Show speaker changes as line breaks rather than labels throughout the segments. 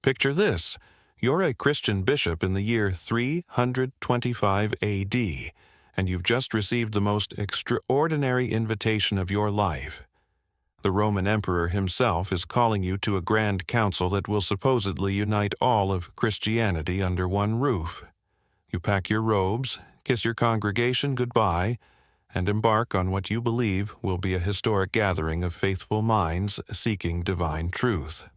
Picture this. You're a Christian bishop in the year 325 AD, and you've just received the most extraordinary invitation of your life. The Roman Emperor himself is calling you to a grand council that will supposedly unite all of Christianity under one roof. You pack your robes, kiss your congregation goodbye, and embark on what you believe will be a historic gathering of faithful minds seeking divine truth.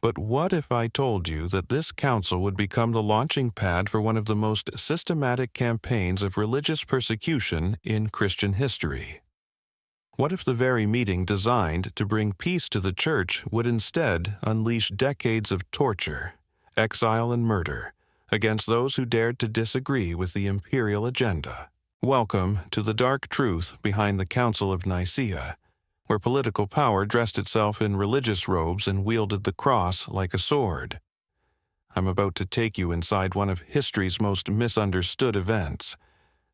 But what if I told you that this council would become the launching pad for one of the most systematic campaigns of religious persecution in Christian history? What if the very meeting designed to bring peace to the church would instead unleash decades of torture, exile, and murder against those who dared to disagree with the imperial agenda? Welcome to the dark truth behind the Council of Nicaea, where political power dressed itself in religious robes and wielded the cross like a sword. I'm about to take you inside one of history's most misunderstood events,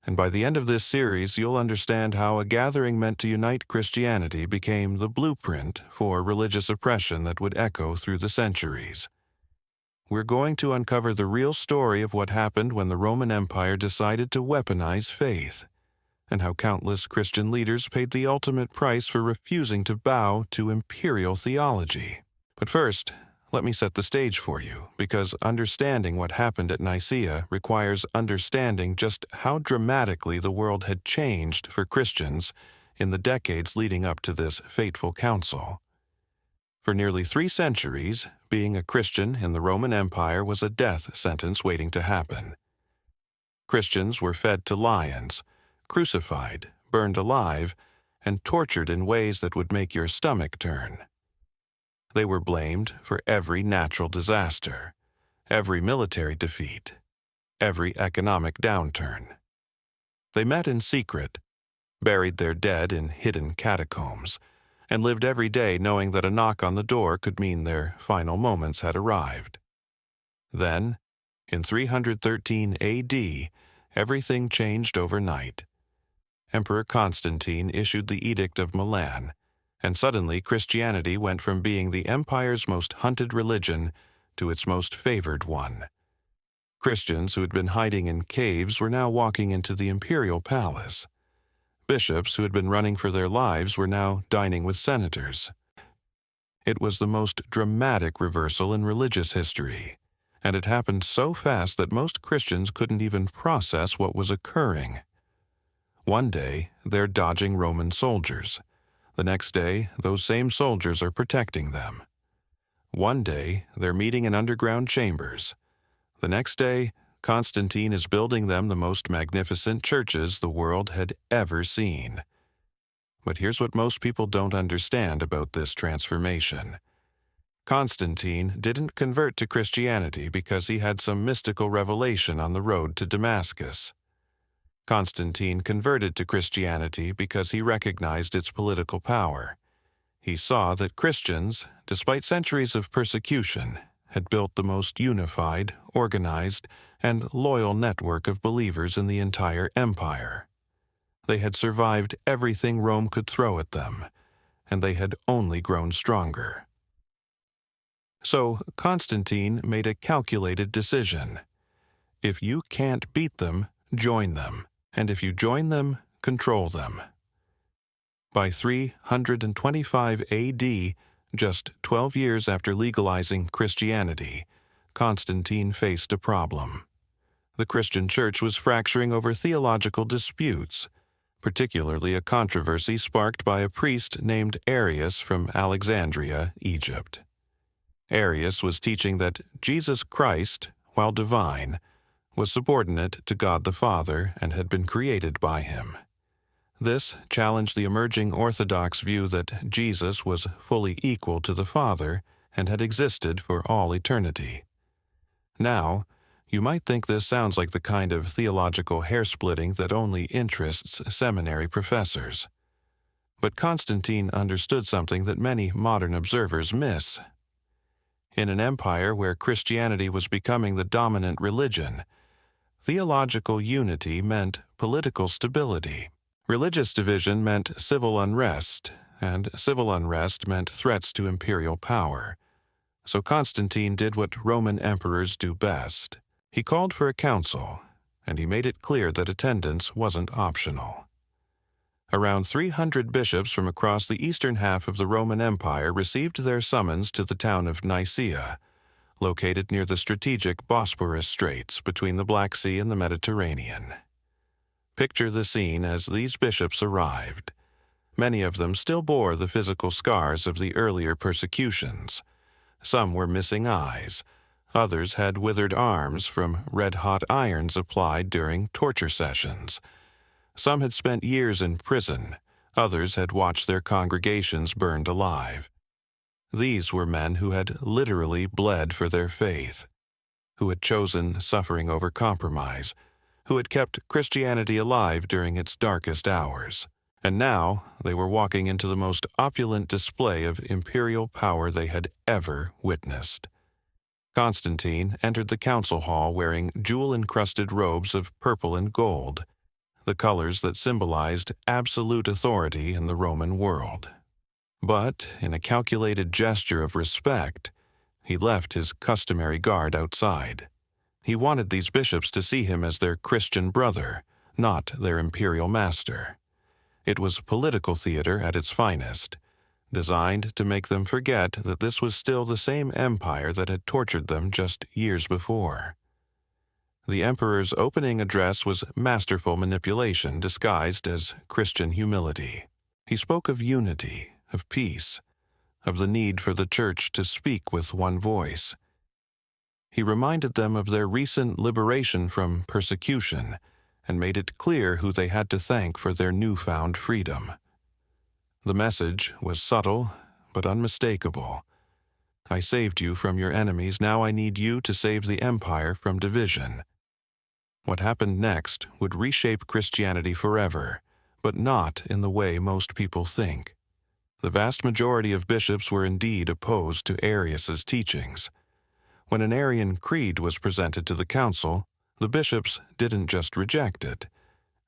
and by the end of this series you'll understand how a gathering meant to unite Christianity became the blueprint for religious oppression that would echo through the centuries. We're going to uncover the real story of what happened when the Roman Empire decided to weaponize faith, and how countless Christian leaders paid the ultimate price for refusing to bow to imperial theology. But first, let me set the stage for you, because understanding what happened at Nicaea requires understanding just how dramatically the world had changed for Christians in the decades leading up to this fateful council. For nearly 3 centuries, being a Christian in the Roman Empire was a death sentence waiting to happen. Christians were fed to lions, crucified, burned alive, and tortured in ways that would make your stomach turn. They were blamed for every natural disaster, every military defeat, every economic downturn. They met in secret, buried their dead in hidden catacombs, and lived every day knowing that a knock on the door could mean their final moments had arrived. Then, in 313 AD, everything changed overnight. Emperor Constantine issued the Edict of Milan, and suddenly Christianity went from being the empire's most hunted religion to its most favored one. Christians who had been hiding in caves were now walking into the imperial palace. Bishops who had been running for their lives were now dining with senators. It was the most dramatic reversal in religious history, and it happened so fast that most Christians couldn't even process what was occurring. One day, they're dodging Roman soldiers. The next day, those same soldiers are protecting them. One day, they're meeting in underground chambers. The next day, Constantine is building them the most magnificent churches the world had ever seen. But here's what most people don't understand about this transformation. Constantine didn't convert to Christianity because he had some mystical revelation on the road to Damascus. Constantine converted to Christianity because he recognized its political power. He saw that Christians, despite centuries of persecution, had built the most unified, organized, and loyal network of believers in the entire empire. They had survived everything Rome could throw at them, and they had only grown stronger. So Constantine made a calculated decision. If you can't beat them, join them. And if you join them, control them. By 325 AD, just 12 years after legalizing Christianity, Constantine faced a problem. The Christian church was fracturing over theological disputes, particularly a controversy sparked by a priest named Arius from Alexandria, Egypt. Arius was teaching that Jesus Christ, while divine, was subordinate to God the Father and had been created by him. This challenged the emerging Orthodox view that Jesus was fully equal to the Father and had existed for all eternity. Now, you might think this sounds like the kind of theological hair-splitting that only interests seminary professors. But Constantine understood something that many modern observers miss. In an empire where Christianity was becoming the dominant religion, theological unity meant political stability. Religious division meant civil unrest, and civil unrest meant threats to imperial power. So Constantine did what Roman emperors do best. He called for a council, and he made it clear that attendance wasn't optional. Around 300 bishops from across the eastern half of the Roman Empire received their summons to the town of Nicaea, located near the strategic Bosporus Straits between the Black Sea and the Mediterranean. Picture the scene as these bishops arrived. Many of them still bore the physical scars of the earlier persecutions. Some were missing eyes. Others had withered arms from red-hot irons applied during torture sessions. Some had spent years in prison. Others had watched their congregations burned alive. These were men who had literally bled for their faith, who had chosen suffering over compromise, who had kept Christianity alive during its darkest hours. And now they were walking into the most opulent display of imperial power they had ever witnessed. Constantine entered the council hall wearing jewel-encrusted robes of purple and gold, the colors that symbolized absolute authority in the Roman world. But, in a calculated gesture of respect, he left his customary guard outside. He wanted these bishops to see him as their Christian brother, not their imperial master. It was political theater at its finest, designed to make them forget that this was still the same empire that had tortured them just years before. The emperor's opening address was masterful manipulation disguised as Christian humility. He spoke of unity, of peace, of the need for the church to speak with one voice. He reminded them of their recent liberation from persecution and made it clear who they had to thank for their newfound freedom. The message was subtle but unmistakable. I saved you from your enemies, now I need you to save the empire from division. What happened next would reshape Christianity forever, but not in the way most people think. The vast majority of bishops were indeed opposed to Arius's teachings. When an Arian creed was presented to the council, the bishops didn't just reject it.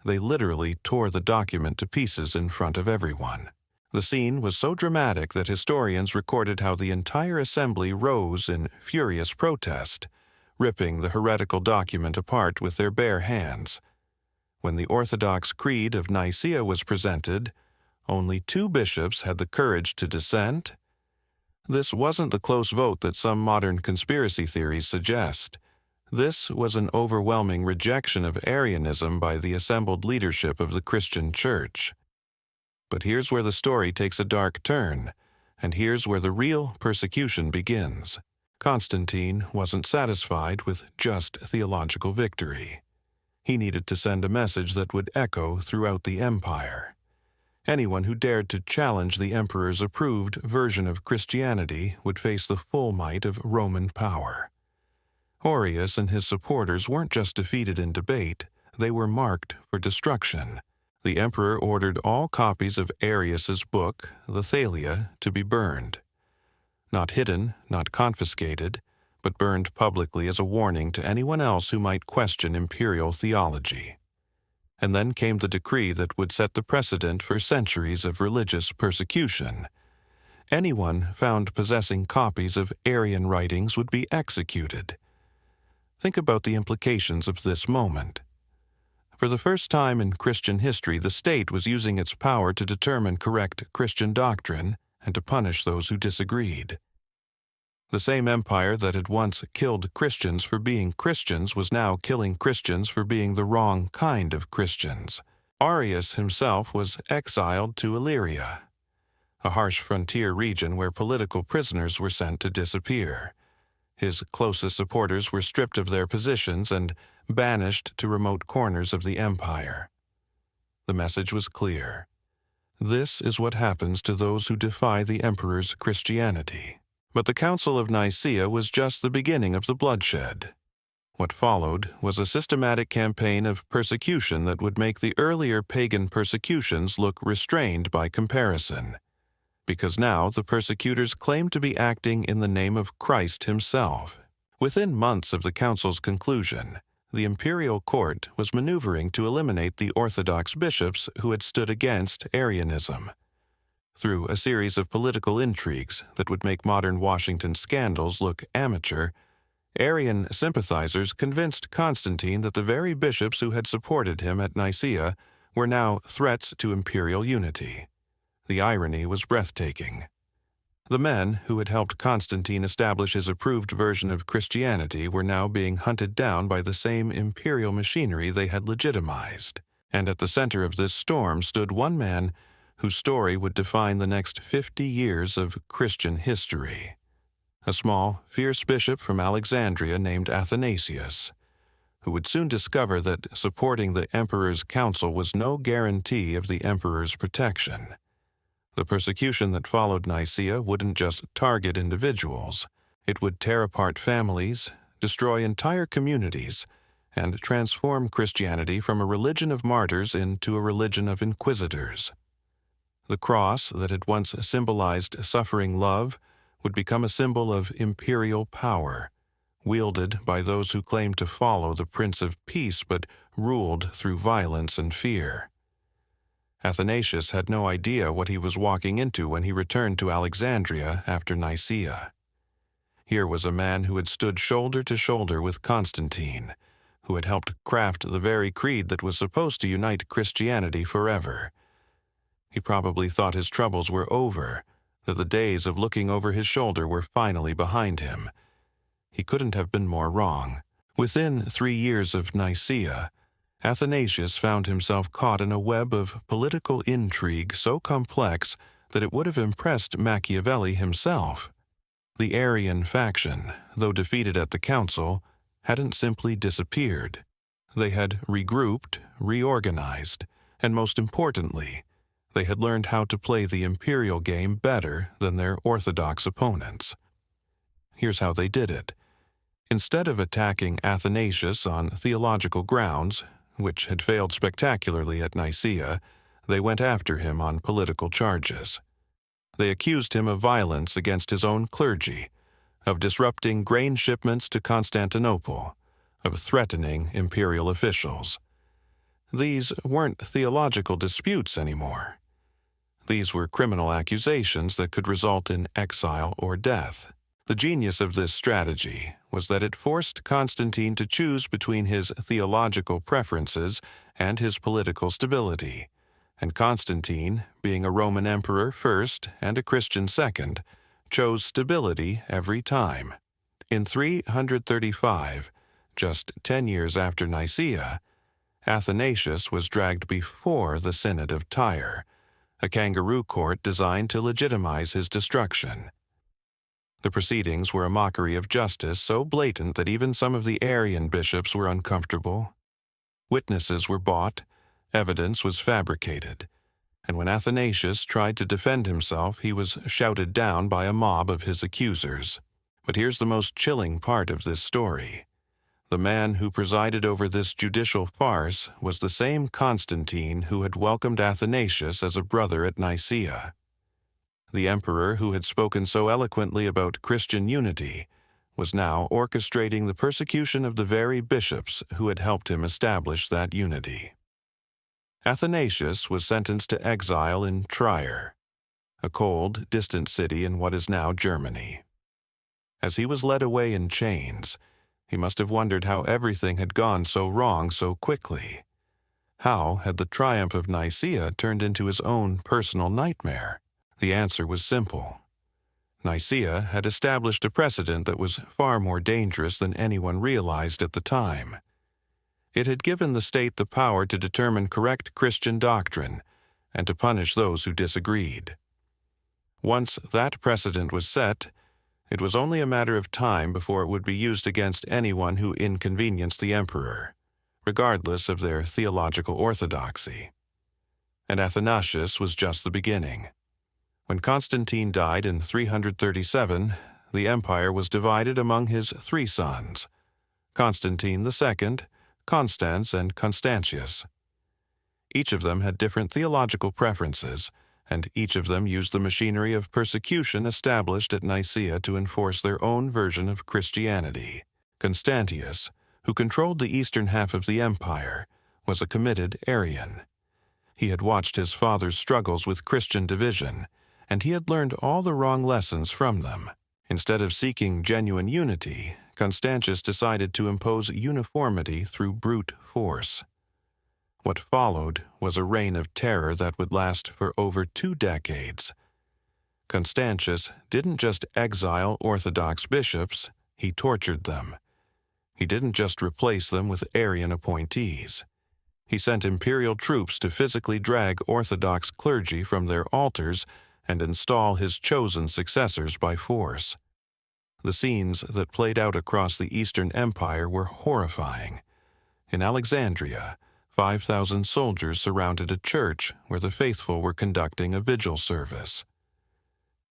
They literally tore the document to pieces in front of everyone. The scene was so dramatic that historians recorded how the entire assembly rose in furious protest, ripping the heretical document apart with their bare hands. When the Orthodox Creed of Nicaea was presented, only 2 bishops had the courage to dissent. This wasn't the close vote that some modern conspiracy theories suggest. This was an overwhelming rejection of Arianism by the assembled leadership of the Christian Church. But here's where the story takes a dark turn, and here's where the real persecution begins. Constantine wasn't satisfied with just theological victory. He needed to send a message that would echo throughout the empire. Anyone who dared to challenge the emperor's approved version of Christianity would face the full might of Roman power. Arius and his supporters weren't just defeated in debate, they were marked for destruction. The emperor ordered all copies of Arius's book, the Thalia, to be burned. Not hidden, not confiscated, but burned publicly as a warning to anyone else who might question imperial theology. And then came the decree that would set the precedent for centuries of religious persecution. Anyone found possessing copies of Arian writings would be executed. Think about the implications of this moment. For the first time in Christian history, the state was using its power to determine correct Christian doctrine and to punish those who disagreed. The same empire that had once killed Christians for being Christians was now killing Christians for being the wrong kind of Christians. Arius himself was exiled to Illyria, a harsh frontier region where political prisoners were sent to disappear. His closest supporters were stripped of their positions and banished to remote corners of the empire. The message was clear. This is what happens to those who defy the emperor's Christianity. But the Council of Nicaea was just the beginning of the bloodshed. What followed was a systematic campaign of persecution that would make the earlier pagan persecutions look restrained by comparison, because now the persecutors claimed to be acting in the name of Christ himself. Within months of the council's conclusion, the imperial court was maneuvering to eliminate the Orthodox bishops who had stood against Arianism. Through a series of political intrigues that would make modern Washington scandals look amateur, Arian sympathizers convinced Constantine that the very bishops who had supported him at Nicaea were now threats to imperial unity. The irony was breathtaking. The men who had helped Constantine establish his approved version of Christianity were now being hunted down by the same imperial machinery they had legitimized. And at the center of this storm stood one man whose story would define the next 50 years of Christian history. A small, fierce bishop from Alexandria named Athanasius, who would soon discover that supporting the emperor's council was no guarantee of the emperor's protection. The persecution that followed Nicaea wouldn't just target individuals. It would tear apart families, destroy entire communities, and transform Christianity from a religion of martyrs into a religion of inquisitors. The cross that had once symbolized suffering love would become a symbol of imperial power, wielded by those who claimed to follow the Prince of Peace but ruled through violence and fear. Athanasius had no idea what he was walking into when he returned to Alexandria after Nicaea. Here was a man who had stood shoulder to shoulder with Constantine, who had helped craft the very creed that was supposed to unite Christianity forever. He probably thought his troubles were over, that the days of looking over his shoulder were finally behind him. He couldn't have been more wrong. Within 3 years of Nicaea, Athanasius found himself caught in a web of political intrigue so complex that it would have impressed Machiavelli himself. The Arian faction, though defeated at the council, hadn't simply disappeared. They had regrouped, reorganized, and most importantly, they had learned how to play the imperial game better than their orthodox opponents. Here's how they did it. Instead of attacking Athanasius on theological grounds, which had failed spectacularly at Nicaea, they went after him on political charges. They accused him of violence against his own clergy, of disrupting grain shipments to Constantinople, of threatening imperial officials. These weren't theological disputes anymore. These were criminal accusations that could result in exile or death. The genius of this strategy was that it forced Constantine to choose between his theological preferences and his political stability, and Constantine, being a Roman emperor first and a Christian second, chose stability every time. In 335, just 10 years after Nicaea, Athanasius was dragged before the Synod of Tyre, a kangaroo court designed to legitimize his destruction. The proceedings were a mockery of justice so blatant that even some of the Arian bishops were uncomfortable. Witnesses were bought, evidence was fabricated, and when Athanasius tried to defend himself, he was shouted down by a mob of his accusers. But here's the most chilling part of this story. The man who presided over this judicial farce was the same Constantine who had welcomed Athanasius as a brother at Nicaea. The emperor who had spoken so eloquently about Christian unity was now orchestrating the persecution of the very bishops who had helped him establish that unity. Athanasius was sentenced to exile in Trier, a cold, distant city in what is now Germany. As he was led away in chains, he must have wondered how everything had gone so wrong so quickly. How had the triumph of Nicaea turned into his own personal nightmare? The answer was simple. Nicaea had established a precedent that was far more dangerous than anyone realized at the time. It had given the state the power to determine correct Christian doctrine and to punish those who disagreed. Once that precedent was set, it was only a matter of time before it would be used against anyone who inconvenienced the emperor, regardless of their theological orthodoxy. And Athanasius was just the beginning. When Constantine died in 337, the empire was divided among his 3 sons, Constantine II, Constans, and Constantius. Each of them had different theological preferences, and each of them used the machinery of persecution established at Nicaea to enforce their own version of Christianity. Constantius, who controlled the eastern half of the empire, was a committed Arian. He had watched his father's struggles with Christian division, and he had learned all the wrong lessons from them. Instead of seeking genuine unity, Constantius decided to impose uniformity through brute force. What followed was a reign of terror that would last for over 2 decades. Constantius didn't just exile Orthodox bishops, he tortured them. He didn't just replace them with Arian appointees. He sent imperial troops to physically drag Orthodox clergy from their altars and install his chosen successors by force. The scenes that played out across the Eastern Empire were horrifying. In Alexandria, 5,000 soldiers surrounded a church where the faithful were conducting a vigil service.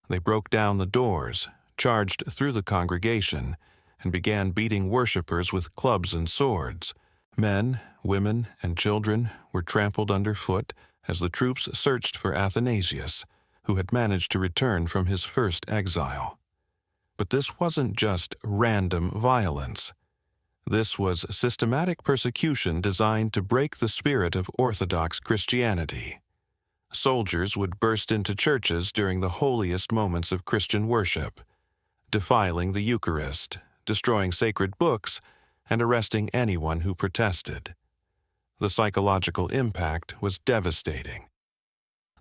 They broke down the doors, charged through the congregation, and began beating worshippers with clubs and swords. Men, women, and children were trampled underfoot as the troops searched for Athanasius, who had managed to return from his first exile. But this wasn't just random violence. This was systematic persecution designed to break the spirit of Orthodox Christianity. Soldiers would burst into churches during the holiest moments of Christian worship, defiling the Eucharist, destroying sacred books, and arresting anyone who protested. The psychological impact was devastating.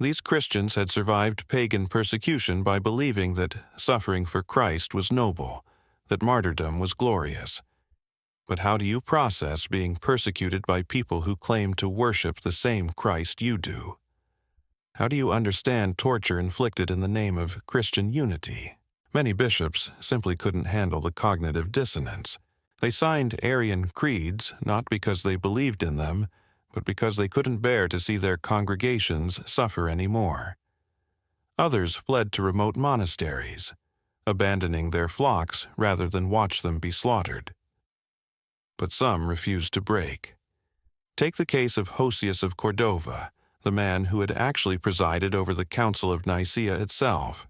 These Christians had survived pagan persecution by believing that suffering for Christ was noble, that martyrdom was glorious. But how do you process being persecuted by people who claim to worship the same Christ you do? How do you understand torture inflicted in the name of Christian unity? Many bishops simply couldn't handle the cognitive dissonance. They signed Arian creeds not because they believed in them, but because they couldn't bear to see their congregations suffer anymore. Others fled to remote monasteries, abandoning their flocks rather than watch them be slaughtered. But some refused to break. Take the case of Hosius of Cordova, the man who had actually presided over the Council of Nicaea itself.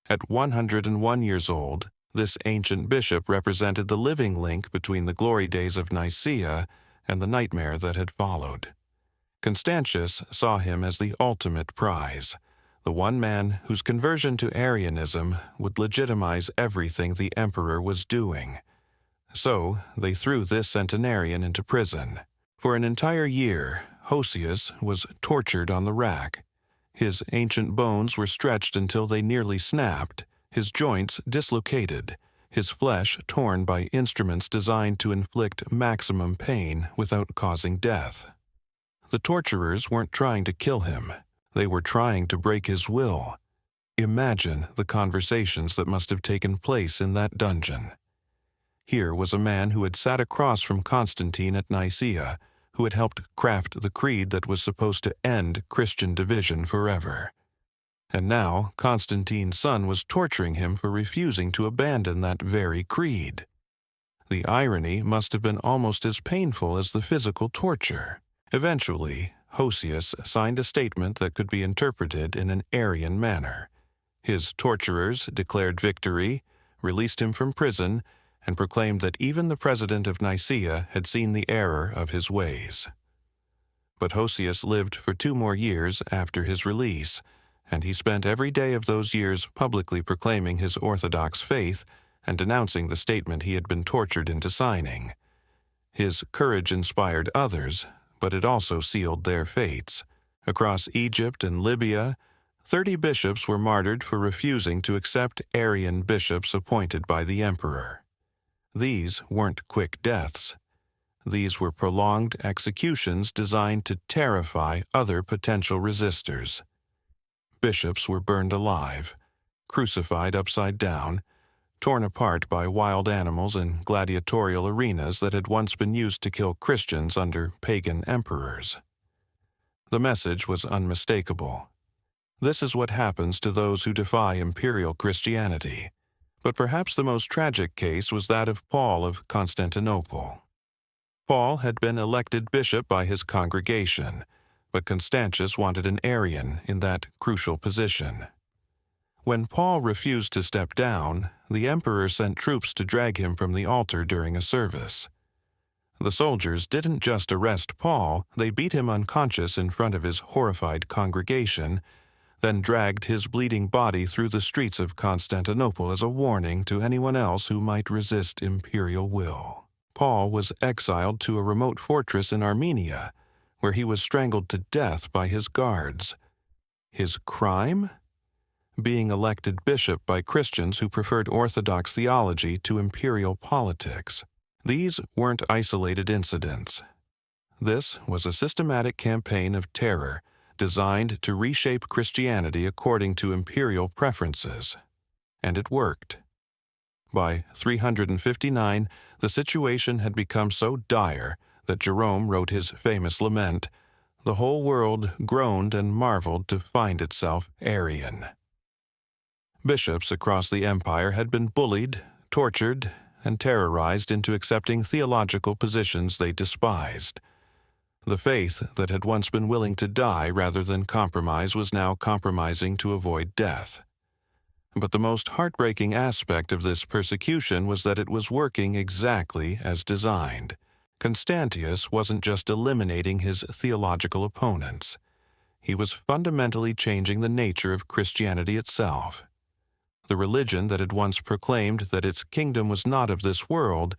At 101 years old, this ancient bishop represented the living link between the glory days of Nicaea and the nightmare that had followed. Constantius saw him as the ultimate prize, the one man whose conversion to Arianism would legitimize everything the emperor was doing. So they threw this centenarian into prison. For an entire year, Hosius was tortured on the rack. His ancient bones were stretched until they nearly snapped, his joints dislocated, his flesh torn by instruments designed to inflict maximum pain without causing death. The torturers weren't trying to kill him. They were trying to break his will. Imagine the conversations that must have taken place in that dungeon. Here was a man who had sat across from Constantine at Nicaea, who had helped craft the creed that was supposed to end Christian division forever. And now Constantine's son was torturing him for refusing to abandon that very creed. The irony must have been almost as painful as the physical torture. Eventually, Hosius signed a statement that could be interpreted in an Arian manner. His torturers declared victory, released him from prison, and proclaimed that even the president of Nicaea had seen the error of his ways. But Hosius lived for 2 more years after his release, and he spent every day of those years publicly proclaiming his Orthodox faith and denouncing the statement he had been tortured into signing. His courage inspired others, but it also sealed their fates. Across Egypt and Libya, 30 bishops were martyred for refusing to accept Arian bishops appointed by the emperor. These weren't quick deaths. These were prolonged executions designed to terrify other potential resistors. Bishops were burned alive, crucified upside down, torn apart by wild animals in gladiatorial arenas that had once been used to kill Christians under pagan emperors. The message was unmistakable. This is what happens to those who defy imperial Christianity. But perhaps the most tragic case was that of Paul of Constantinople. Paul had been elected bishop by his congregation, but Constantius wanted an Arian in that crucial position. When Paul refused to step down, the emperor sent troops to drag him from the altar during a service. The soldiers didn't just arrest Paul, they beat him unconscious in front of his horrified congregation. then dragged his bleeding body through the streets of Constantinople as a warning to anyone else who might resist imperial will. Paul was exiled to a remote fortress in Armenia, where he was strangled to death by his guards. His crime? Being elected bishop by Christians who preferred orthodox theology to imperial politics. These weren't isolated incidents. This was a systematic campaign of terror designed to reshape Christianity according to imperial preferences. And it worked. By 359, the situation had become so dire that Jerome wrote his famous lament, "The whole world groaned and marveled to find itself Arian." Bishops across the empire had been bullied, tortured, and terrorized into accepting theological positions they despised. The faith that had once been willing to die rather than compromise was now compromising to avoid death. But the most heartbreaking aspect of this persecution was that it was working exactly as designed. Constantius wasn't just eliminating his theological opponents. He was fundamentally changing the nature of Christianity itself. The religion that had once proclaimed that its kingdom was not of this world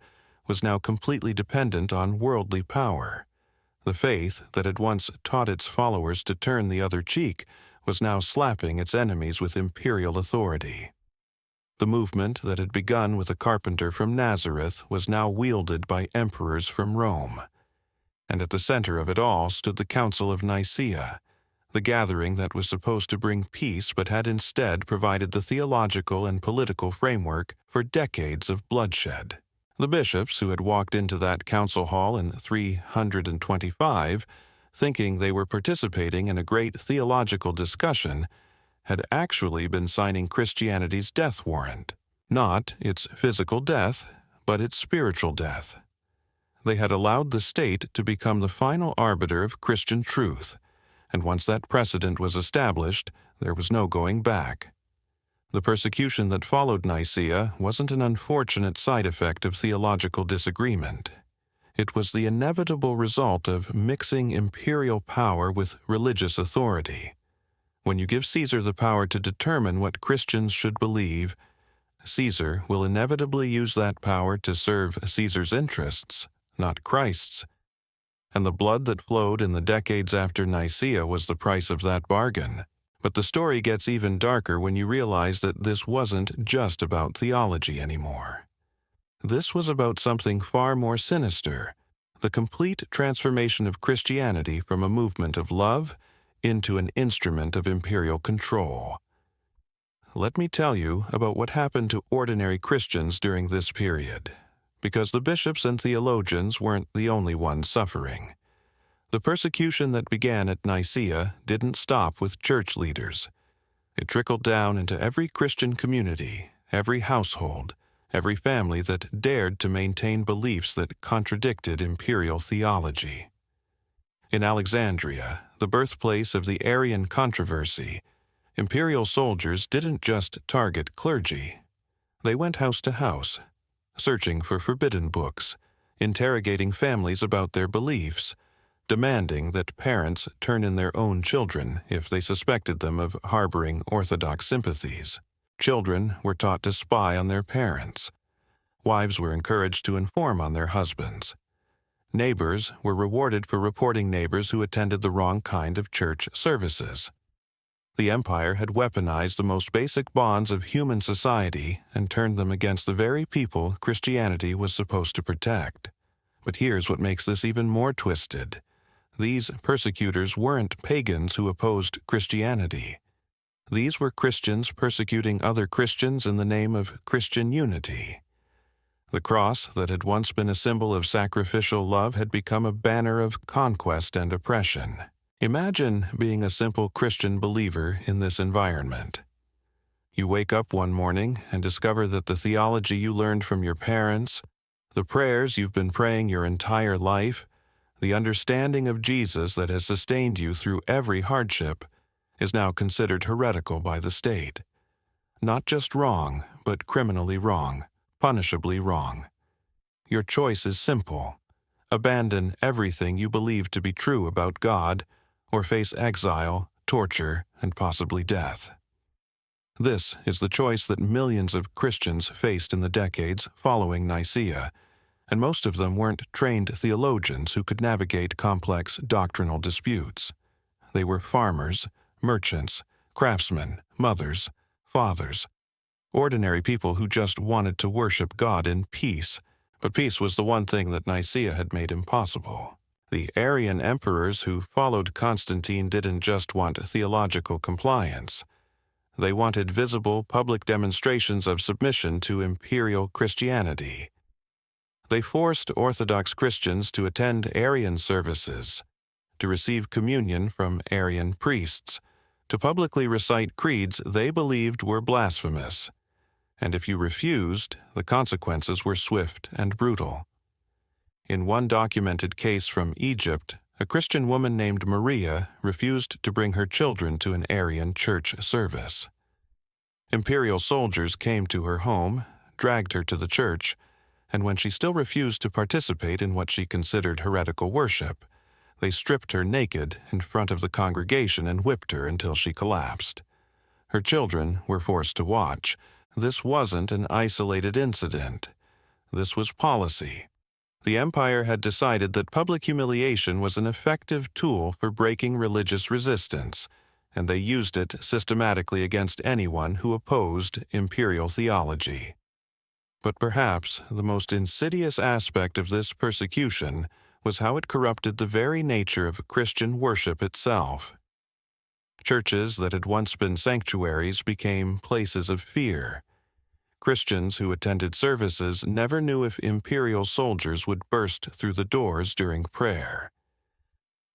was now completely dependent on worldly power. The faith that had once taught its followers to turn the other cheek was now slapping its enemies with imperial authority. The movement that had begun with a carpenter from Nazareth was now wielded by emperors from Rome. And at the center of it all stood the Council of Nicaea, the gathering that was supposed to bring peace but had instead provided the theological and political framework for decades of bloodshed. The bishops who had walked into that council hall in 325, thinking they were participating in a great theological discussion, had actually been signing Christianity's death warrant. Not its physical death, but its spiritual death. They had allowed the state to become the final arbiter of Christian truth, and once that precedent was established, there was no going back. The persecution that followed Nicaea wasn't an unfortunate side effect of theological disagreement. It was the inevitable result of mixing imperial power with religious authority. When you give Caesar the power to determine what Christians should believe, Caesar will inevitably use that power to serve Caesar's interests, not Christ's. And the blood that flowed in the decades after Nicaea was the price of that bargain. But the story gets even darker when you realize that this wasn't just about theology anymore. This was about something far more sinister, the complete transformation of Christianity from a movement of love into an instrument of imperial control. Let me tell you about what happened to ordinary Christians during this period, because the bishops and theologians weren't the only ones suffering. The persecution that began at Nicaea didn't stop with church leaders. It trickled down into every Christian community, every household, every family that dared to maintain beliefs that contradicted imperial theology. In Alexandria, the birthplace of the Arian controversy, imperial soldiers didn't just target clergy. They went house to house, searching for forbidden books, interrogating families about their beliefs, demanding that parents turn in their own children if they suspected them of harboring orthodox sympathies. Children were taught to spy on their parents. Wives were encouraged to inform on their husbands. Neighbors were rewarded for reporting neighbors who attended the wrong kind of church services. The empire had weaponized the most basic bonds of human society and turned them against the very people Christianity was supposed to protect. But here's what makes this even more twisted. These persecutors weren't pagans who opposed Christianity. These were Christians persecuting other Christians in the name of Christian unity. The cross that had once been a symbol of sacrificial love had become a banner of conquest and oppression. Imagine being a simple Christian believer in this environment. You wake up one morning and discover that the theology you learned from your parents, the prayers you've been praying your entire life, the understanding of Jesus that has sustained you through every hardship, is now considered heretical by the state. Not just wrong, but criminally wrong, punishably wrong. Your choice is simple. Abandon everything you believe to be true about God, or face exile, torture, and possibly death. This is the choice that millions of Christians faced in the decades following Nicaea, and most of them weren't trained theologians who could navigate complex doctrinal disputes. They were farmers, merchants, craftsmen, mothers, fathers, ordinary people who just wanted to worship God in peace, but peace was the one thing that Nicaea had made impossible. The Arian emperors who followed Constantine didn't just want theological compliance. They wanted visible public demonstrations of submission to imperial Christianity. They forced Orthodox Christians to attend Arian services, to receive communion from Arian priests, to publicly recite creeds they believed were blasphemous. And if you refused, the consequences were swift and brutal. In one documented case from Egypt, a Christian woman named Maria refused to bring her children to an Arian church service. Imperial soldiers came to her home, dragged her to the church, and when she still refused to participate in what she considered heretical worship, they stripped her naked in front of the congregation and whipped her until she collapsed. Her children were forced to watch. This wasn't an isolated incident. This was policy. The empire had decided that public humiliation was an effective tool for breaking religious resistance, and they used it systematically against anyone who opposed imperial theology. But perhaps the most insidious aspect of this persecution was how it corrupted the very nature of Christian worship itself. Churches that had once been sanctuaries became places of fear. Christians who attended services never knew if imperial soldiers would burst through the doors during prayer.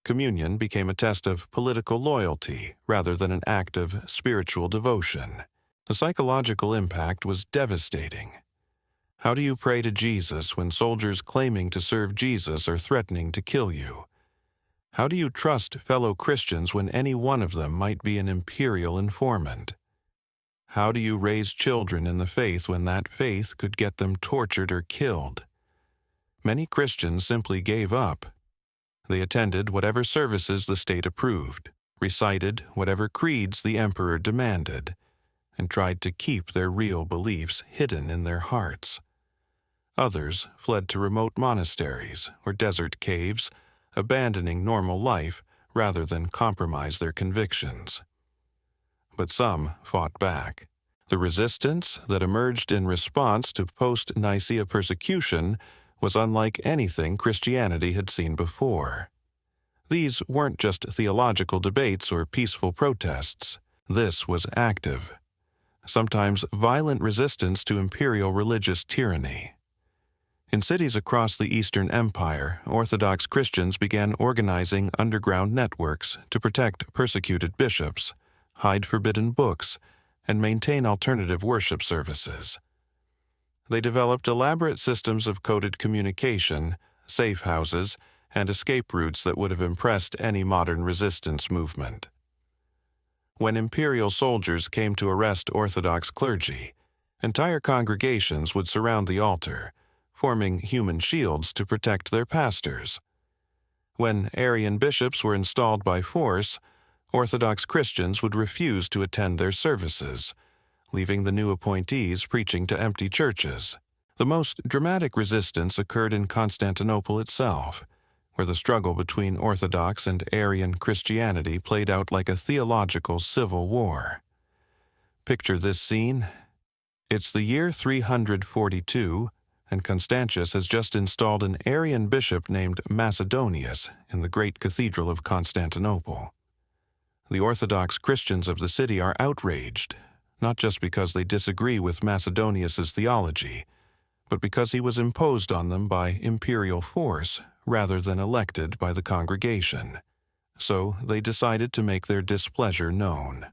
Communion became a test of political loyalty rather than an act of spiritual devotion. The psychological impact was devastating. How do you pray to Jesus when soldiers claiming to serve Jesus are threatening to kill you? How do you trust fellow Christians when any one of them might be an imperial informant? How do you raise children in the faith when that faith could get them tortured or killed? Many Christians simply gave up. They attended whatever services the state approved, recited whatever creeds the emperor demanded, and tried to keep their real beliefs hidden in their hearts. Others fled to remote monasteries or desert caves, abandoning normal life rather than compromise their convictions. But some fought back. The resistance that emerged in response to post-Nicaea persecution was unlike anything Christianity had seen before. These weren't just theological debates or peaceful protests. This was active, sometimes violent resistance to imperial religious tyranny. In cities across the Eastern Empire, Orthodox Christians began organizing underground networks to protect persecuted bishops, hide forbidden books, and maintain alternative worship services. They developed elaborate systems of coded communication, safe houses, and escape routes that would have impressed any modern resistance movement. When imperial soldiers came to arrest Orthodox clergy, entire congregations would surround the altar, forming human shields to protect their pastors. When Arian bishops were installed by force, Orthodox Christians would refuse to attend their services, leaving the new appointees preaching to empty churches. The most dramatic resistance occurred in Constantinople itself, where the struggle between Orthodox and Arian Christianity played out like a theological civil war. Picture this scene. It's the year 342, and Constantius has just installed an Arian bishop named Macedonius in the great cathedral of Constantinople. The Orthodox Christians of the city are outraged, not just because they disagree with Macedonius's theology, but because he was imposed on them by imperial force rather than elected by the congregation. So they decided to make their displeasure known.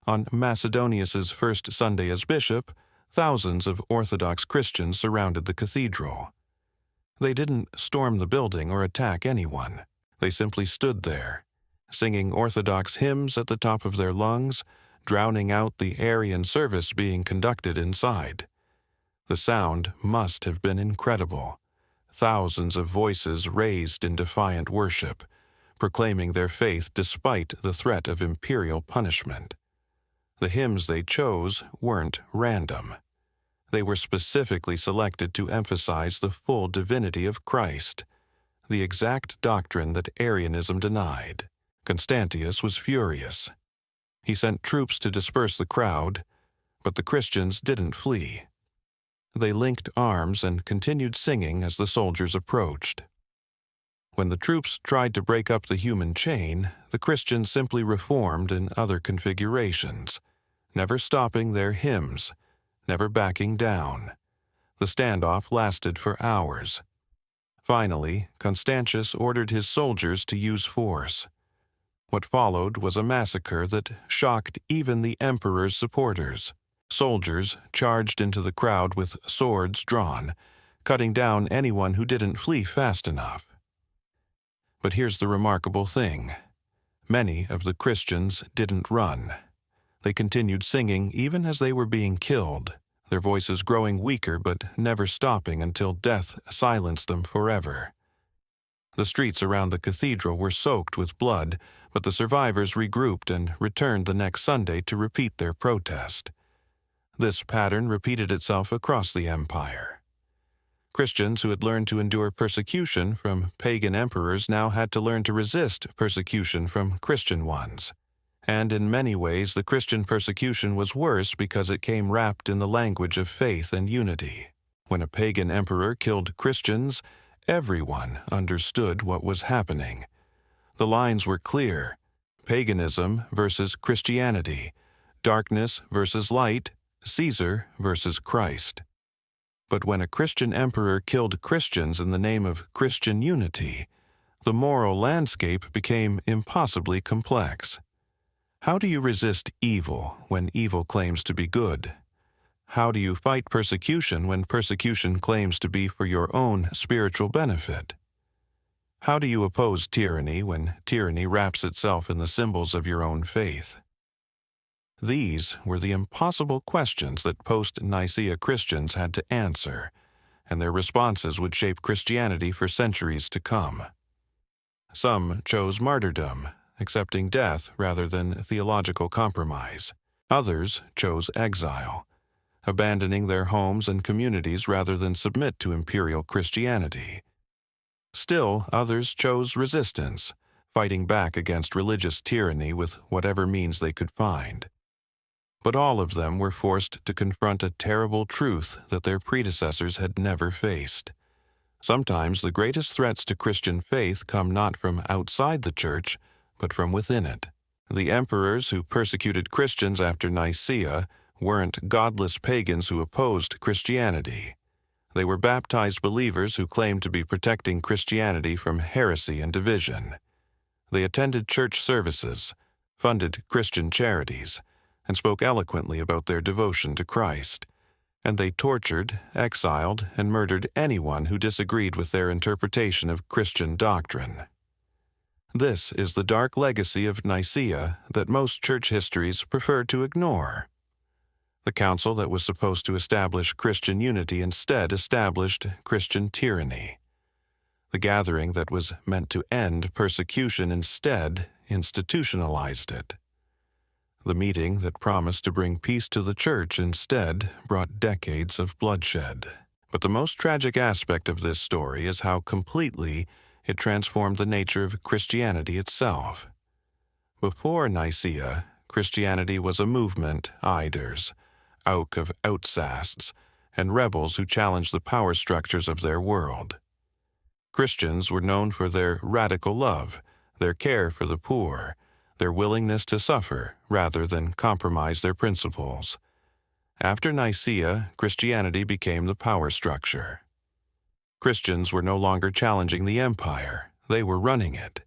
On Macedonius's first Sunday as bishop, thousands of Orthodox Christians surrounded the cathedral. They didn't storm the building or attack anyone. They simply stood there, singing Orthodox hymns at the top of their lungs, drowning out the Arian service being conducted inside. The sound must have been incredible. Thousands of voices raised in defiant worship, proclaiming their faith despite the threat of imperial punishment. The hymns they chose weren't random. They were specifically selected to emphasize the full divinity of Christ, the exact doctrine that Arianism denied. Constantius was furious. He sent troops to disperse the crowd, but the Christians didn't flee. They linked arms and continued singing as the soldiers approached. When the troops tried to break up the human chain, the Christians simply reformed in other configurations, never stopping their hymns, never backing down. The standoff lasted for hours. Finally, Constantius ordered his soldiers to use force. What followed was a massacre that shocked even the emperor's supporters. Soldiers charged into the crowd with swords drawn, cutting down anyone who didn't flee fast enough. But here's the remarkable thing. Many of the Christians didn't run. They continued singing even as they were being killed, their voices growing weaker but never stopping until death silenced them forever. The streets around the cathedral were soaked with blood, but the survivors regrouped and returned the next Sunday to repeat their protest. This pattern repeated itself across the empire. Christians who had learned to endure persecution from pagan emperors now had to learn to resist persecution from Christian ones. And in many ways, the Christian persecution was worse because it came wrapped in the language of faith and unity. When a pagan emperor killed Christians, everyone understood what was happening. The lines were clear: paganism versus Christianity, darkness versus light, Caesar versus Christ. But when a Christian emperor killed Christians in the name of Christian unity, the moral landscape became impossibly complex. How do you resist evil when evil claims to be good? How do you fight persecution when persecution claims to be for your own spiritual benefit? How do you oppose tyranny when tyranny wraps itself in the symbols of your own faith? These were the impossible questions that post-Nicaea Christians had to answer, and their responses would shape Christianity for centuries to come. Some chose martyrdom, accepting death rather than theological compromise. Others chose exile, abandoning their homes and communities rather than submit to imperial Christianity. Still, others chose resistance, fighting back against religious tyranny with whatever means they could find. But all of them were forced to confront a terrible truth that their predecessors had never faced. Sometimes the greatest threats to Christian faith come not from outside the church, but from within it. The emperors who persecuted Christians after Nicaea weren't godless pagans who opposed Christianity. They were baptized believers who claimed to be protecting Christianity from heresy and division. They attended church services, funded Christian charities, and spoke eloquently about their devotion to Christ. And they tortured, exiled, and murdered anyone who disagreed with their interpretation of Christian doctrine. This is the dark legacy of Nicaea that most church histories prefer to ignore. The council that was supposed to establish Christian unity instead established Christian tyranny. The gathering that was meant to end persecution instead institutionalized it. The meeting that promised to bring peace to the church instead brought decades of bloodshed. But the most tragic aspect of this story is how completely it transformed the nature of Christianity itself. Before Nicaea, Christianity was a movement, eiders, oak of outcasts, and rebels who challenged the power structures of their world. Christians were known for their radical love, their care for the poor, their willingness to suffer rather than compromise their principles. After Nicaea, Christianity became the power structure. Christians were no longer challenging the empire, they were running it.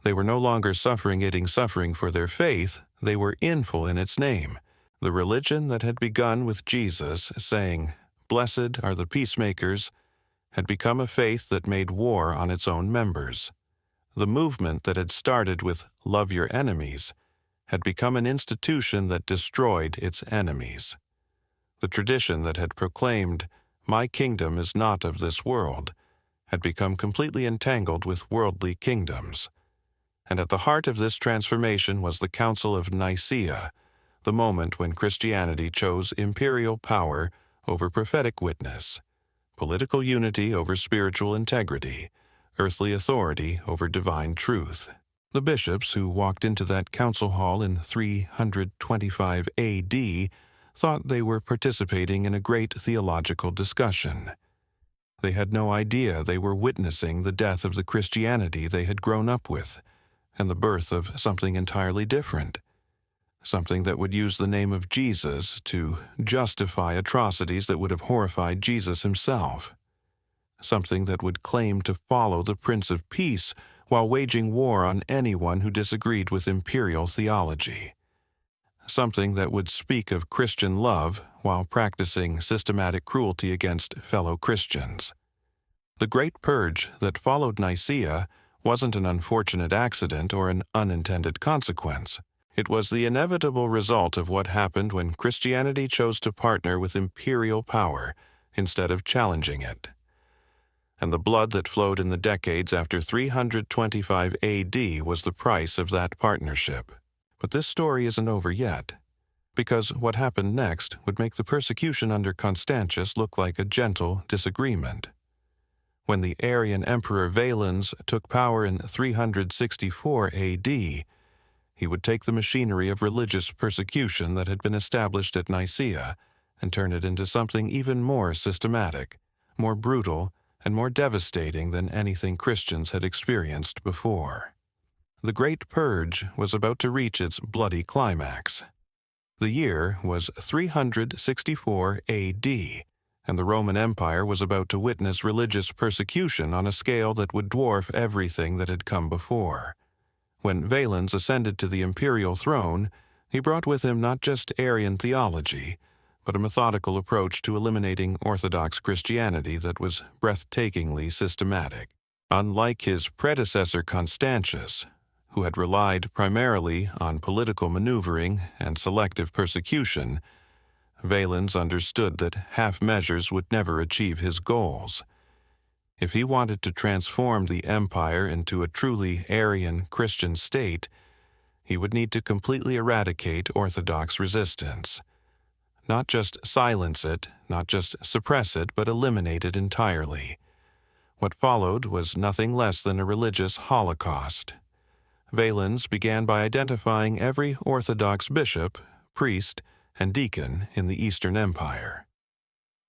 They were no longer suffering for their faith, they were inful in its name. The religion that had begun with Jesus saying, "Blessed are the peacemakers," had become a faith that made war on its own members. The movement that had started with "love your enemies" had become an institution that destroyed its enemies. The tradition that had proclaimed, "My kingdom is not of this world," had become completely entangled with worldly kingdoms. And at the heart of this transformation was the Council of Nicaea, the moment when Christianity chose imperial power over prophetic witness, political unity over spiritual integrity, earthly authority over divine truth. The bishops who walked into that council hall in 325 AD thought they were participating in a great theological discussion. They had no idea they were witnessing the death of the Christianity they had grown up with, and the birth of something entirely different, something that would use the name of Jesus to justify atrocities that would have horrified Jesus himself, something that would claim to follow the Prince of Peace while waging war on anyone who disagreed with imperial theology, something that would speak of Christian love while practicing systematic cruelty against fellow Christians. The Great Purge that followed Nicaea wasn't an unfortunate accident or an unintended consequence. It was the inevitable result of what happened when Christianity chose to partner with imperial power instead of challenging it. And the blood that flowed in the decades after 325 AD was the price of that partnership. But this story isn't over yet, because what happened next would make the persecution under Constantius look like a gentle disagreement. When the Arian Emperor Valens took power in 364 AD, he would take the machinery of religious persecution that had been established at Nicaea and turn it into something even more systematic, more brutal, and more devastating than anything Christians had experienced before. The Great Purge was about to reach its bloody climax. The year was 364 AD, and the Roman Empire was about to witness religious persecution on a scale that would dwarf everything that had come before. When Valens ascended to the imperial throne, he brought with him not just Arian theology, but a methodical approach to eliminating Orthodox Christianity that was breathtakingly systematic. Unlike his predecessor Constantius, who had relied primarily on political maneuvering and selective persecution, Valens understood that half measures would never achieve his goals. If he wanted to transform the empire into a truly Arian Christian state, he would need to completely eradicate Orthodox resistance. Not just silence it, not just suppress it, but eliminate it entirely. What followed was nothing less than a religious holocaust. Valens began by identifying every Orthodox bishop, priest, and deacon in the Eastern Empire.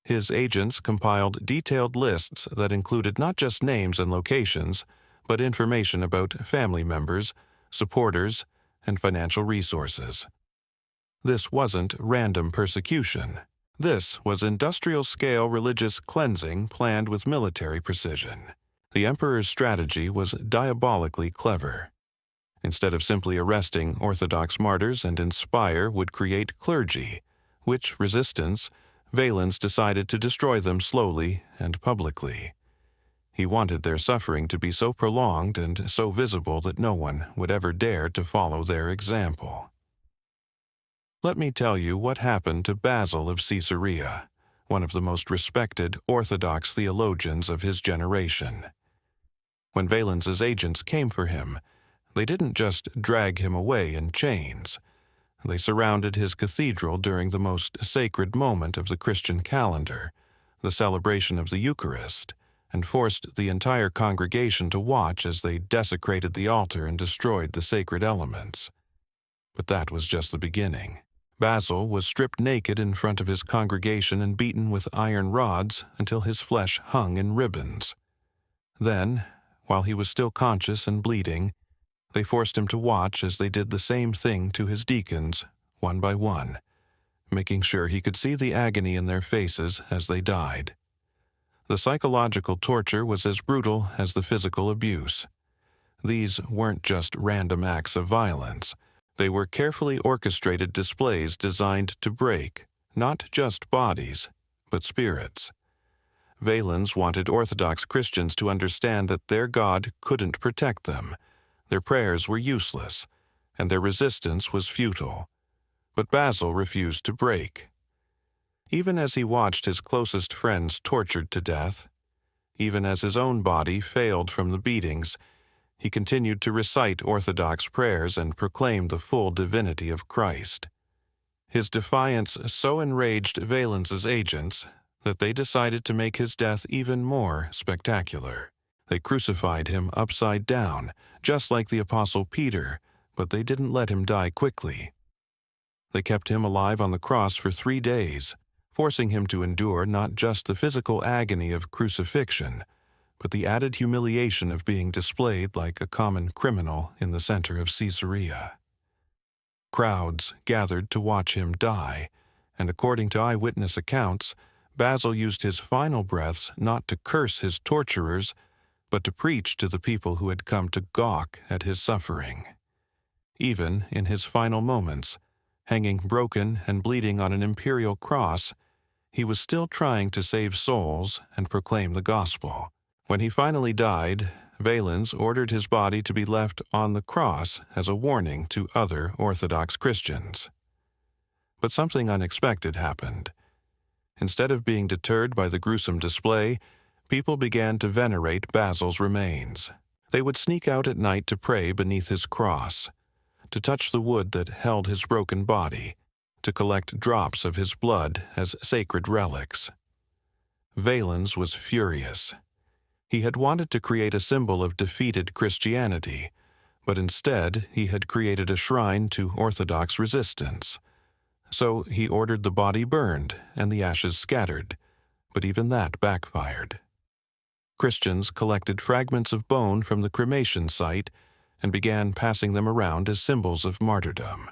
His agents compiled detailed lists that included not just names and locations, but information about family members, supporters, and financial resources. This wasn't random persecution. This was industrial-scale religious cleansing planned with military precision. The emperor's strategy was diabolically clever. Instead of simply arresting Orthodox martyrs and inspire would create clergy, which resistance, Valens decided to destroy them slowly and publicly. He wanted their suffering to be so prolonged and so visible that no one would ever dare to follow their example. Let me tell you what happened to Basil of Caesarea, one of the most respected Orthodox theologians of his generation. When Valens's agents came for him, they didn't just drag him away in chains. They surrounded his cathedral during the most sacred moment of the Christian calendar, the celebration of the Eucharist, and forced the entire congregation to watch as they desecrated the altar and destroyed the sacred elements. But that was just the beginning. Basil was stripped naked in front of his congregation and beaten with iron rods until his flesh hung in ribbons. Then, while he was still conscious and bleeding, they forced him to watch as they did the same thing to his deacons, one by one, making sure he could see the agony in their faces as they died. The psychological torture was as brutal as the physical abuse. These weren't just random acts of violence. They were carefully orchestrated displays designed to break, not just bodies, but spirits. Valens wanted Orthodox Christians to understand that their God couldn't protect them. Their prayers were useless, and their resistance was futile. But Basil refused to break. Even as he watched his closest friends tortured to death, even as his own body failed from the beatings, He continued to recite Orthodox prayers and proclaim the full divinity of Christ. His defiance so enraged Valens's agents that they decided to make his death even more spectacular. They crucified him upside down, just like the Apostle Peter, but they didn't let him die quickly. They kept him alive on the cross for 3 days, forcing him to endure not just the physical agony of crucifixion, but the added humiliation of being displayed like a common criminal in the center of Caesarea. Crowds gathered to watch him die, and according to eyewitness accounts, Basil used his final breaths not to curse his torturers, but to preach to the people who had come to gawk at his suffering. Even in his final moments, hanging broken and bleeding on an imperial cross, he was still trying to save souls and proclaim the gospel. When he finally died, Valens ordered his body to be left on the cross as a warning to other Orthodox Christians. But something unexpected happened. Instead of being deterred by the gruesome display, people began to venerate Basil's remains. They would sneak out at night to pray beneath his cross, to touch the wood that held his broken body, to collect drops of his blood as sacred relics. Valens was furious. He had wanted to create a symbol of defeated Christianity, but instead he had created a shrine to Orthodox resistance. So he ordered the body burned and the ashes scattered, but even that backfired. Christians collected fragments of bone from the cremation site and began passing them around as symbols of martyrdom.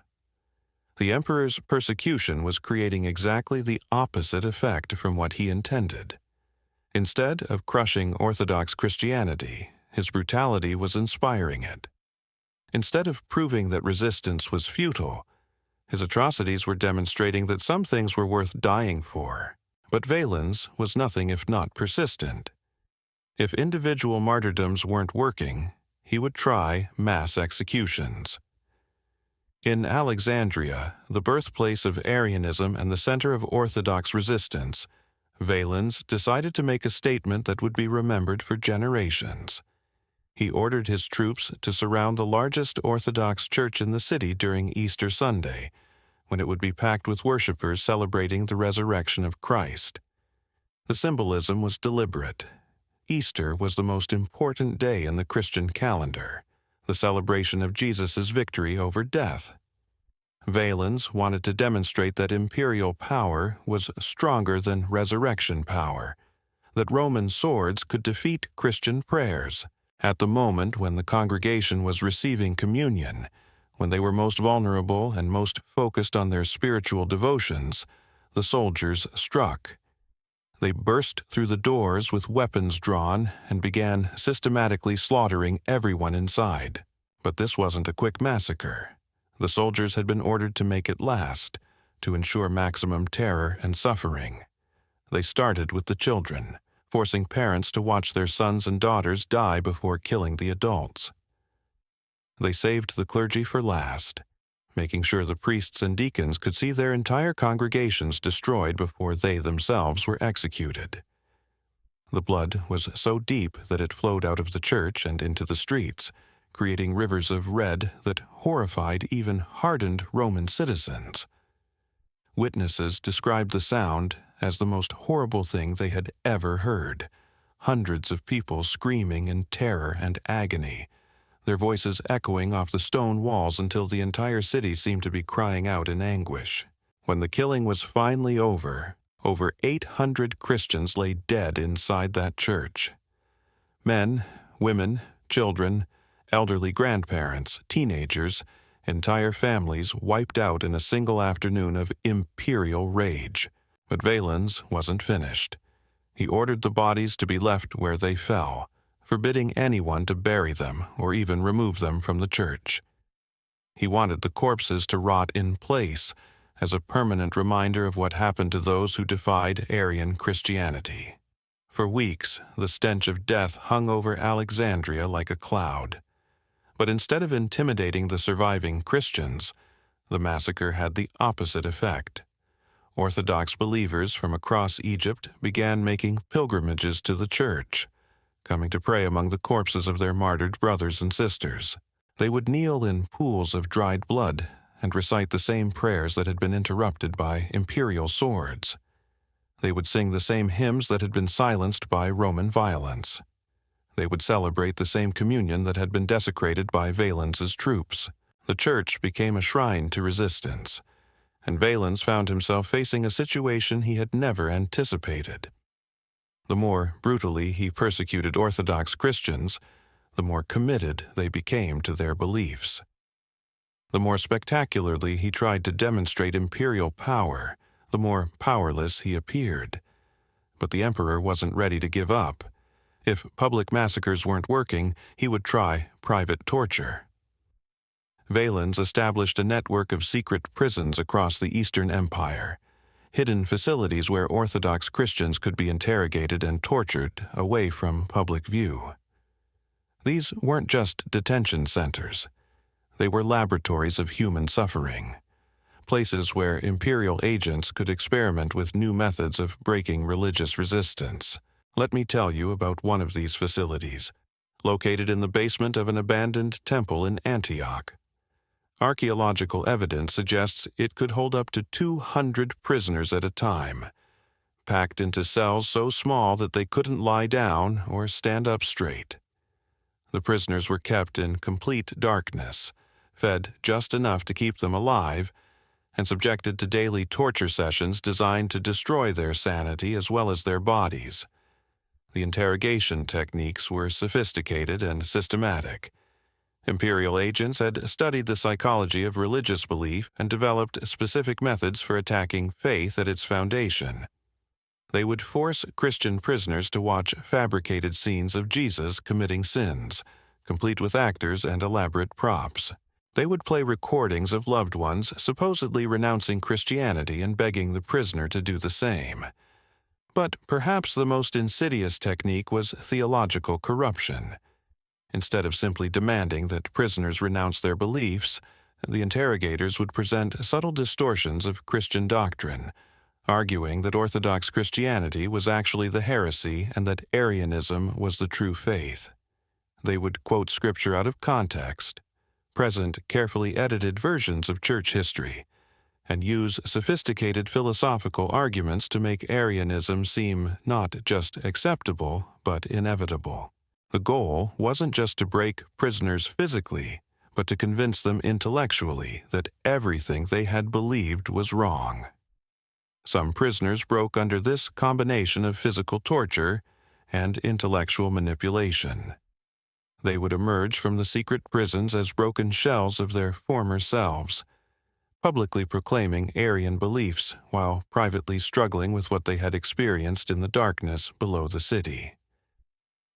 The emperor's persecution was creating exactly the opposite effect from what he intended. Instead of crushing Orthodox Christianity, his brutality was inspiring it. Instead of proving that resistance was futile, his atrocities were demonstrating that some things were worth dying for. But Valens was nothing if not persistent. If individual martyrdoms weren't working, he would try mass executions. In Alexandria, the birthplace of Arianism and the center of Orthodox resistance, Valens decided to make a statement that would be remembered for generations. He ordered his troops to surround the largest Orthodox church in the city during Easter Sunday, when it would be packed with worshipers celebrating the resurrection of Christ. The symbolism was deliberate. Easter was the most important day in the Christian calendar, the celebration of Jesus' victory over death. Valens wanted to demonstrate that imperial power was stronger than resurrection power, that Roman swords could defeat Christian prayers. At the moment when the congregation was receiving communion, when they were most vulnerable and most focused on their spiritual devotions, the soldiers struck. They burst through the doors with weapons drawn and began systematically slaughtering everyone inside. But this wasn't a quick massacre. The soldiers had been ordered to make it last, to ensure maximum terror and suffering. They started with the children, forcing parents to watch their sons and daughters die before killing the adults. They saved the clergy for last, making sure the priests and deacons could see their entire congregations destroyed before they themselves were executed. The blood was so deep that it flowed out of the church and into the streets, creating rivers of red that horrified even hardened Roman citizens. Witnesses described the sound as the most horrible thing they had ever heard, hundreds of people screaming in terror and agony, their voices echoing off the stone walls until the entire city seemed to be crying out in anguish. When the killing was finally over 800 Christians lay dead inside that church. Men, women, children, elderly grandparents, teenagers, entire families wiped out in a single afternoon of imperial rage. But Valens wasn't finished. He ordered the bodies to be left where they fell, forbidding anyone to bury them or even remove them from the church. He wanted the corpses to rot in place as a permanent reminder of what happened to those who defied Arian Christianity. For weeks, the stench of death hung over Alexandria like a cloud. But instead of intimidating the surviving Christians, the massacre had the opposite effect. Orthodox believers from across Egypt began making pilgrimages to the church. coming to pray among the corpses of their martyred brothers and sisters. They would kneel in pools of dried blood and recite the same prayers that had been interrupted by imperial swords. They would sing the same hymns that had been silenced by Roman violence. They would celebrate the same communion that had been desecrated by Valens's troops. The church became a shrine to resistance, and Valens found himself facing a situation he had never anticipated. The more brutally he persecuted Orthodox Christians, the more committed they became to their beliefs. The more spectacularly he tried to demonstrate imperial power, the more powerless he appeared. But the emperor wasn't ready to give up. If public massacres weren't working, he would try private torture. Valens established a network of secret prisons across the Eastern Empire, hidden facilities where Orthodox Christians could be interrogated and tortured away from public view. These weren't just detention centers. They were laboratories of human suffering, places where imperial agents could experiment with new methods of breaking religious resistance. Let me tell you about one of these facilities, located in the basement of an abandoned temple in Antioch. Archaeological evidence suggests it could hold up to 200 prisoners at a time, packed into cells so small that they couldn't lie down or stand up straight. The prisoners were kept in complete darkness, fed just enough to keep them alive, and subjected to daily torture sessions designed to destroy their sanity as well as their bodies. The interrogation techniques were sophisticated and systematic. Imperial agents had studied the psychology of religious belief and developed specific methods for attacking faith at its foundation. They would force Christian prisoners to watch fabricated scenes of Jesus committing sins, complete with actors and elaborate props. They would play recordings of loved ones supposedly renouncing Christianity and begging the prisoner to do the same. But perhaps the most insidious technique was theological corruption. Instead of simply demanding that prisoners renounce their beliefs, the interrogators would present subtle distortions of Christian doctrine, arguing that Orthodox Christianity was actually the heresy and that Arianism was the true faith. They would quote scripture out of context, present carefully edited versions of church history, and use sophisticated philosophical arguments to make Arianism seem not just acceptable, but inevitable. The goal wasn't just to break prisoners physically, but to convince them intellectually that everything they had believed was wrong. Some prisoners broke under this combination of physical torture and intellectual manipulation. They would emerge from the secret prisons as broken shells of their former selves, publicly proclaiming Arian beliefs while privately struggling with what they had experienced in the darkness below the city.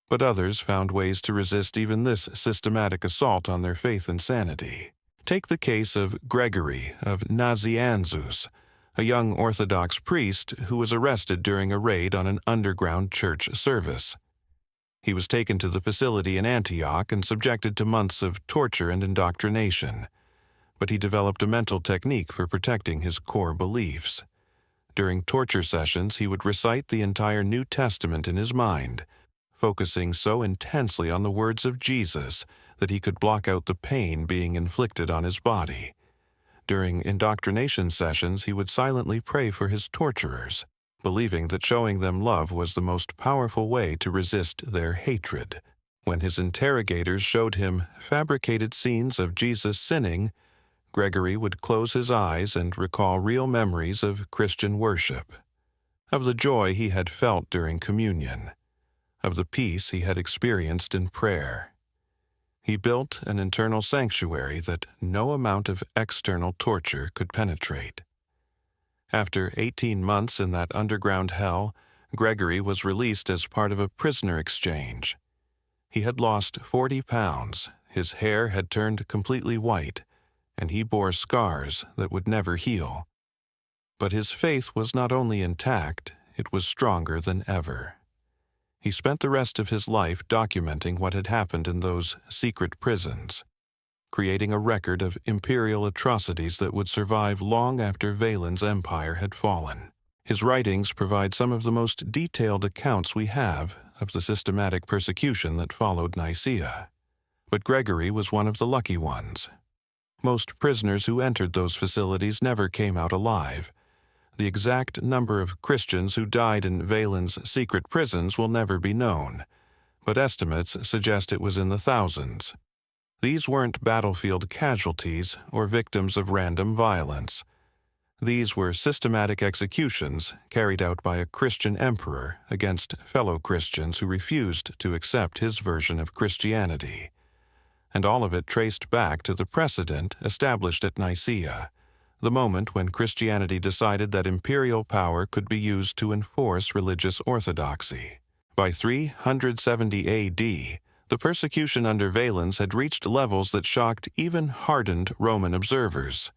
But others found ways to resist even this systematic assault on their faith and sanity. Take the case of Gregory of Nazianzus, a young Orthodox priest who was arrested during a raid on an underground church service. He was taken to the facility in Antioch and subjected to months of torture and indoctrination, but he developed a mental technique for protecting his core beliefs. During torture sessions, he would recite the entire New Testament in his mind, focusing so intensely on the words of Jesus that he could block out the pain being inflicted on his body. During indoctrination sessions, he would silently pray for his torturers, believing that showing them love was the most powerful way to resist their hatred. When his interrogators showed him fabricated scenes of Jesus sinning, Gregory would close his eyes and recall real memories of Christian worship, of the joy he had felt during communion, of the peace he had experienced in prayer. He built an internal sanctuary that no amount of external torture could penetrate. After 18 months in that underground hell, Gregory was released as part of a prisoner exchange. He had lost 40 pounds, his hair had turned completely white, and he bore scars that would never heal. But his faith was not only intact, it was stronger than ever. He spent the rest of his life documenting what had happened in those secret prisons, creating a record of imperial atrocities that would survive long after Valens' empire had fallen. His writings provide some of the most detailed accounts we have of the systematic persecution that followed Nicaea. But Gregory was one of the lucky ones. Most prisoners who entered those facilities never came out alive. The exact number of Christians who died in Valens' secret prisons will never be known, but estimates suggest it was in the thousands. These weren't battlefield casualties or victims of random violence. These were systematic executions carried out by a Christian emperor against fellow Christians who refused to accept his version of Christianity. And all of it traced back to the precedent established at Nicaea, the moment when Christianity decided that imperial power could be used to enforce religious orthodoxy. By 370 A.D., the persecution under Valens had reached levels that shocked even hardened Roman observers.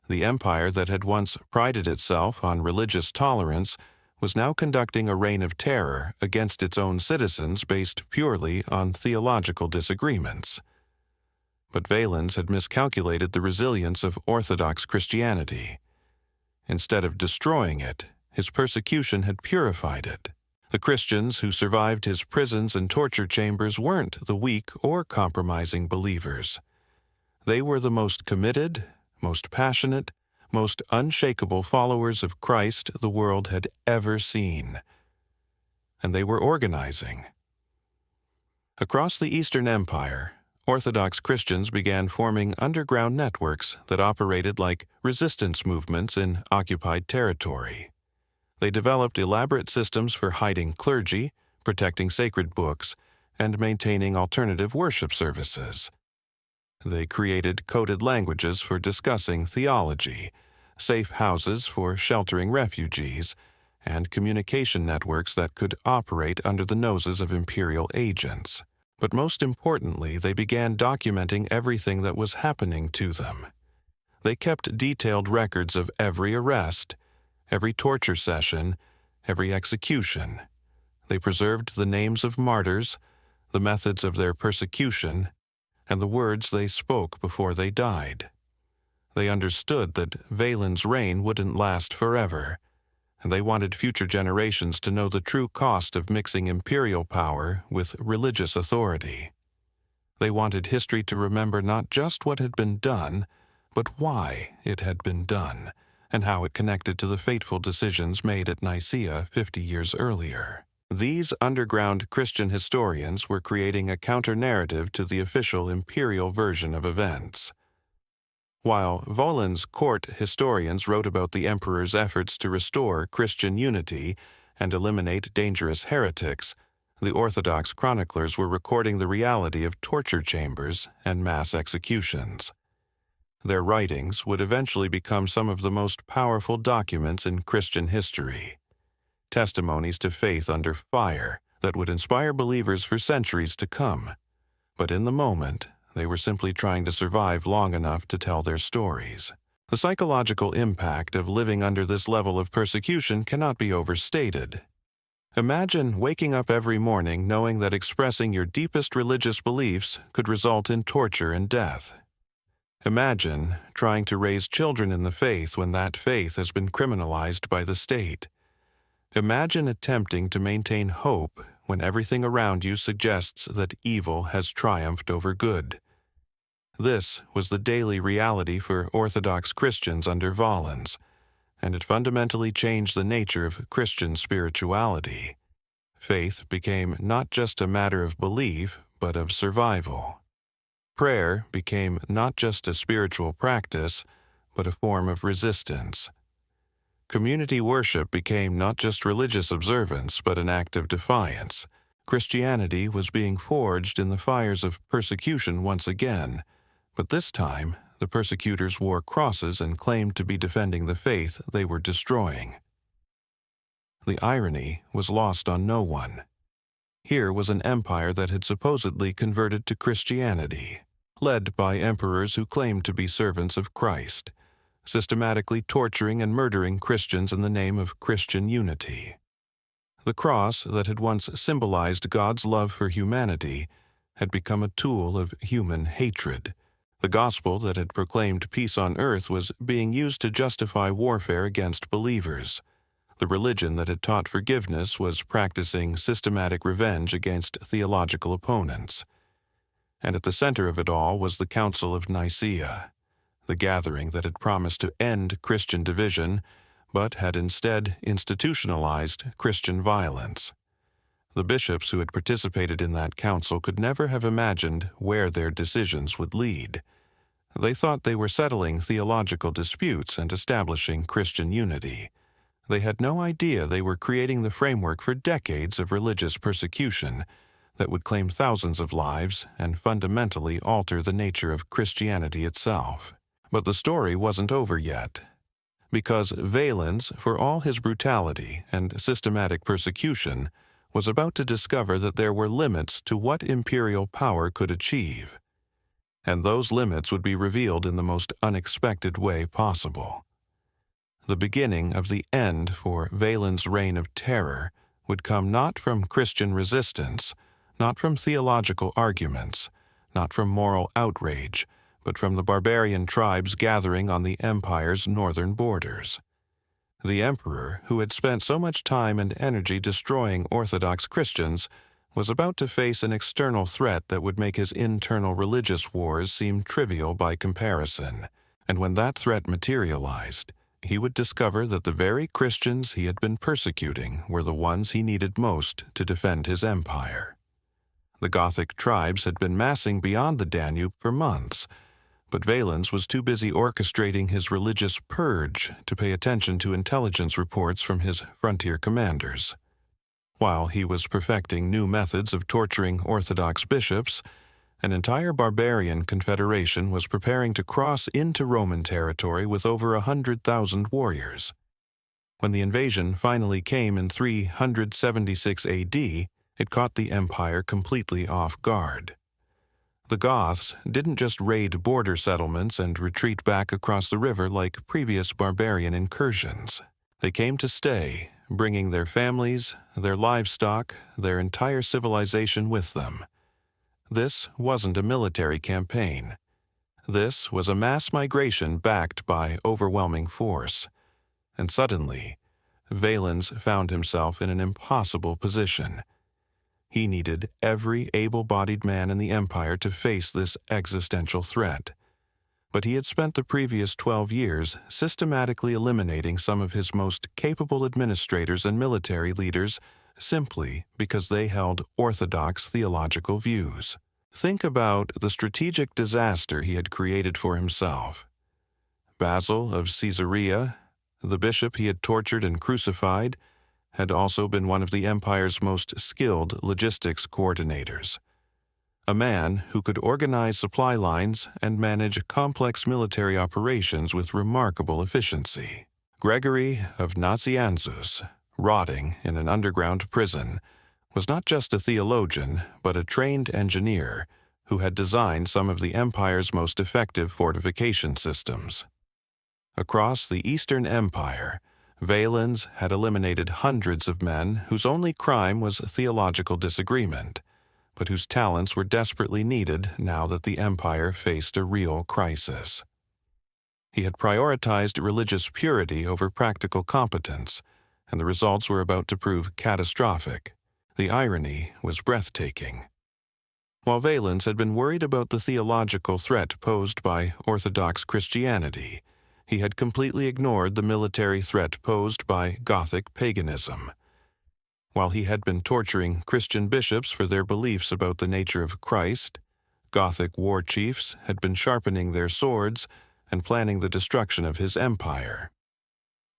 The empire that had once prided itself on religious tolerance was now conducting a reign of terror against its own citizens based purely on theological disagreements. But Valens had miscalculated the resilience of Orthodox Christianity. Instead of destroying it, his persecution had purified it. The Christians who survived his prisons and torture chambers weren't the weak or compromising believers. They were the most committed, most passionate, most unshakable followers of Christ the world had ever seen. And they were organizing. Across the Eastern Empire, Orthodox Christians began forming underground networks that operated like resistance movements in occupied territory. They developed elaborate systems for hiding clergy, protecting sacred books, and maintaining alternative worship services. They created coded languages for discussing theology, safe houses for sheltering refugees, and communication networks that could operate under the noses of imperial agents. But most importantly, they began documenting everything that was happening to them. They kept detailed records of every arrest, every torture session, every execution. They preserved the names of martyrs, the methods of their persecution, and the words they spoke before they died. They understood that Valens' reign wouldn't last forever, and they wanted future generations to know the true cost of mixing imperial power with religious authority. They wanted history to remember not just what had been done, but why it had been done, and how it connected to the fateful decisions made at Nicaea 50 years earlier. These underground Christian historians were creating a counter-narrative to the official imperial version of events. While Valens' court historians wrote about the emperor's efforts to restore Christian unity and eliminate dangerous heretics, the Orthodox chroniclers were recording the reality of torture chambers and mass executions. Their writings would eventually become some of the most powerful documents in Christian history, testimonies to faith under fire that would inspire believers for centuries to come. But in the moment, they were simply trying to survive long enough to tell their stories. The psychological impact of living under this level of persecution cannot be overstated. Imagine waking up every morning knowing that expressing your deepest religious beliefs could result in torture and death. Imagine trying to raise children in the faith when that faith has been criminalized by the state. Imagine attempting to maintain hope when everything around you suggests that evil has triumphed over good. This was the daily reality for Orthodox Christians under Valens, and it fundamentally changed the nature of Christian spirituality. Faith became not just a matter of belief, but of survival. Prayer became not just a spiritual practice, but a form of resistance. Community worship became not just religious observance, but an act of defiance. Christianity was being forged in the fires of persecution once again, but this time the persecutors wore crosses and claimed to be defending the faith they were destroying. The irony was lost on no one. Here was an empire that had supposedly converted to Christianity, led by emperors who claimed to be servants of Christ, systematically torturing and murdering Christians in the name of Christian unity. The cross that had once symbolized God's love for humanity had become a tool of human hatred. The gospel that had proclaimed peace on earth was being used to justify warfare against believers. The religion that had taught forgiveness was practicing systematic revenge against theological opponents. And at the center of it all was the Council of Nicaea, the gathering that had promised to end Christian division, but had instead institutionalized Christian violence. The bishops who had participated in that council could never have imagined where their decisions would lead. They thought they were settling theological disputes and establishing Christian unity. They had no idea they were creating the framework for decades of religious persecution that would claim thousands of lives and fundamentally alter the nature of Christianity itself. But the story wasn't over yet, because Valens, for all his brutality and systematic persecution, was about to discover that there were limits to what imperial power could achieve. And those limits would be revealed in the most unexpected way possible. The beginning of the end for Valens' reign of terror would come not from Christian resistance, not from theological arguments, not from moral outrage, but from the barbarian tribes gathering on the empire's northern borders. The emperor, who had spent so much time and energy destroying Orthodox Christians, was about to face an external threat that would make his internal religious wars seem trivial by comparison. And when that threat materialized, he would discover that the very Christians he had been persecuting were the ones he needed most to defend his empire. The Gothic tribes had been massing beyond the Danube for months, but Valens was too busy orchestrating his religious purge to pay attention to intelligence reports from his frontier commanders. While he was perfecting new methods of torturing Orthodox bishops, an entire barbarian confederation was preparing to cross into Roman territory with over 100,000 warriors. When the invasion finally came in 376 AD, it caught the empire completely off guard. The Goths didn't just raid border settlements and retreat back across the river like previous barbarian incursions. They came to stay, bringing their families, their livestock, their entire civilization with them. This wasn't a military campaign. This was a mass migration backed by overwhelming force. And suddenly, Valens found himself in an impossible position. He needed every able-bodied man in the empire to face this existential threat. But he had spent the previous 12 years systematically eliminating some of his most capable administrators and military leaders simply because they held orthodox theological views. Think about the strategic disaster he had created for himself. Basil of Caesarea, the bishop he had tortured and crucified, had also been one of the empire's most skilled logistics coordinators. A man who could organize supply lines and manage complex military operations with remarkable efficiency. Gregory of Nazianzus, rotting in an underground prison, was not just a theologian, but a trained engineer who had designed some of the empire's most effective fortification systems. Across the Eastern Empire, Valens had eliminated hundreds of men whose only crime was theological disagreement, but whose talents were desperately needed now that the empire faced a real crisis. He had prioritized religious purity over practical competence, and the results were about to prove catastrophic. The irony was breathtaking. While Valens had been worried about the theological threat posed by Orthodox Christianity, he had completely ignored the military threat posed by Gothic paganism. While he had been torturing Christian bishops for their beliefs about the nature of Christ, Gothic war chiefs had been sharpening their swords and planning the destruction of his empire.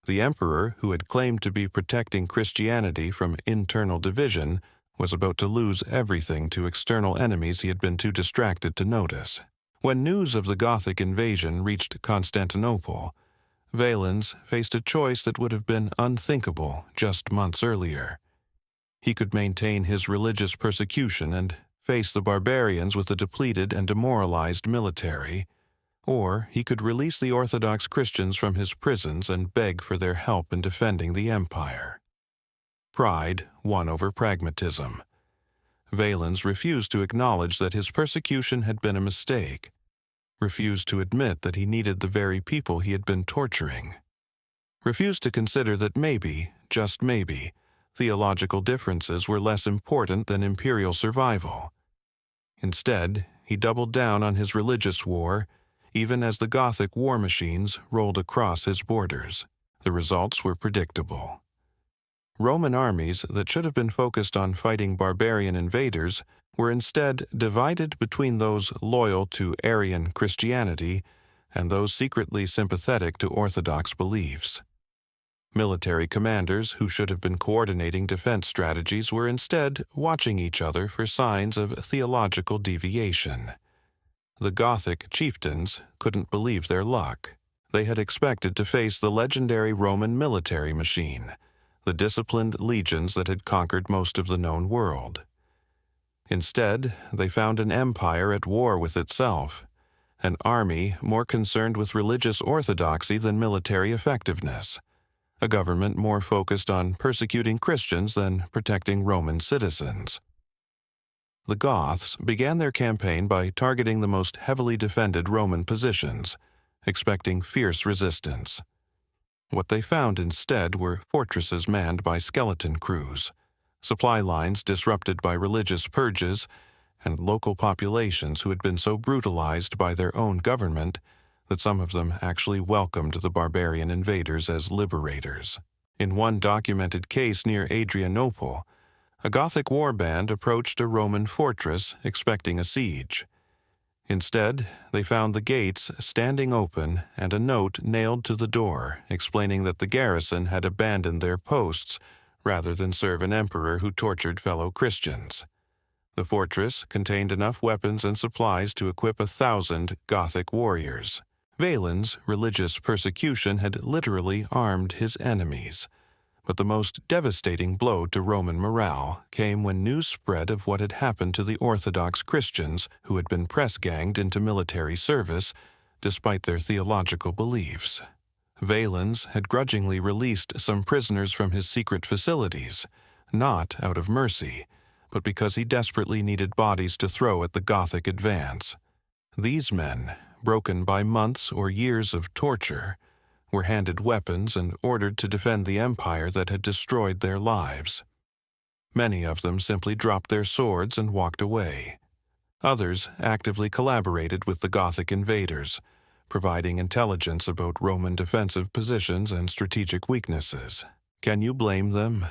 The emperor, who had claimed to be protecting Christianity from internal division, was about to lose everything to external enemies he had been too distracted to notice. When news of the Gothic invasion reached Constantinople, Valens faced a choice that would have been unthinkable just months earlier. He could maintain his religious persecution and face the barbarians with a depleted and demoralized military, or he could release the Orthodox Christians from his prisons and beg for their help in defending the empire. Pride won over pragmatism. Valens refused to acknowledge that his persecution had been a mistake, refused to admit that he needed the very people he had been torturing, refused to consider that maybe, just maybe, theological differences were less important than imperial survival. Instead, he doubled down on his religious war, even as the Gothic war machines rolled across his borders. The results were predictable. Roman armies that should have been focused on fighting barbarian invaders were instead divided between those loyal to Arian Christianity and those secretly sympathetic to Orthodox beliefs. Military commanders who should have been coordinating defense strategies were instead watching each other for signs of theological deviation. The Gothic chieftains couldn't believe their luck. They had expected to face the legendary Roman military machine, the disciplined legions that had conquered most of the known world. Instead, they found an empire at war with itself, an army more concerned with religious orthodoxy than military effectiveness, a government more focused on persecuting Christians than protecting Roman citizens. The Goths began their campaign by targeting the most heavily defended Roman positions, expecting fierce resistance. What they found instead were fortresses manned by skeleton crews, supply lines disrupted by religious purges, and local populations who had been so brutalized by their own government that some of them actually welcomed the barbarian invaders as liberators. In one documented case near Adrianople, a Gothic warband approached a Roman fortress expecting a siege. Instead, they found the gates standing open and a note nailed to the door explaining that the garrison had abandoned their posts rather than serve an emperor who tortured fellow Christians. The fortress contained enough weapons and supplies to equip 1,000 Gothic warriors. Valens' religious persecution had literally armed his enemies. But the most devastating blow to Roman morale came when news spread of what had happened to the Orthodox Christians who had been press-ganged into military service despite their theological beliefs. Valens had grudgingly released some prisoners from his secret facilities, not out of mercy, but because he desperately needed bodies to throw at the Gothic advance. These men, broken by months or years of torture, were handed weapons and ordered to defend the empire that had destroyed their lives. Many of them simply dropped their swords and walked away. Others actively collaborated with the Gothic invaders, providing intelligence about Roman defensive positions and strategic weaknesses. Can you blame them?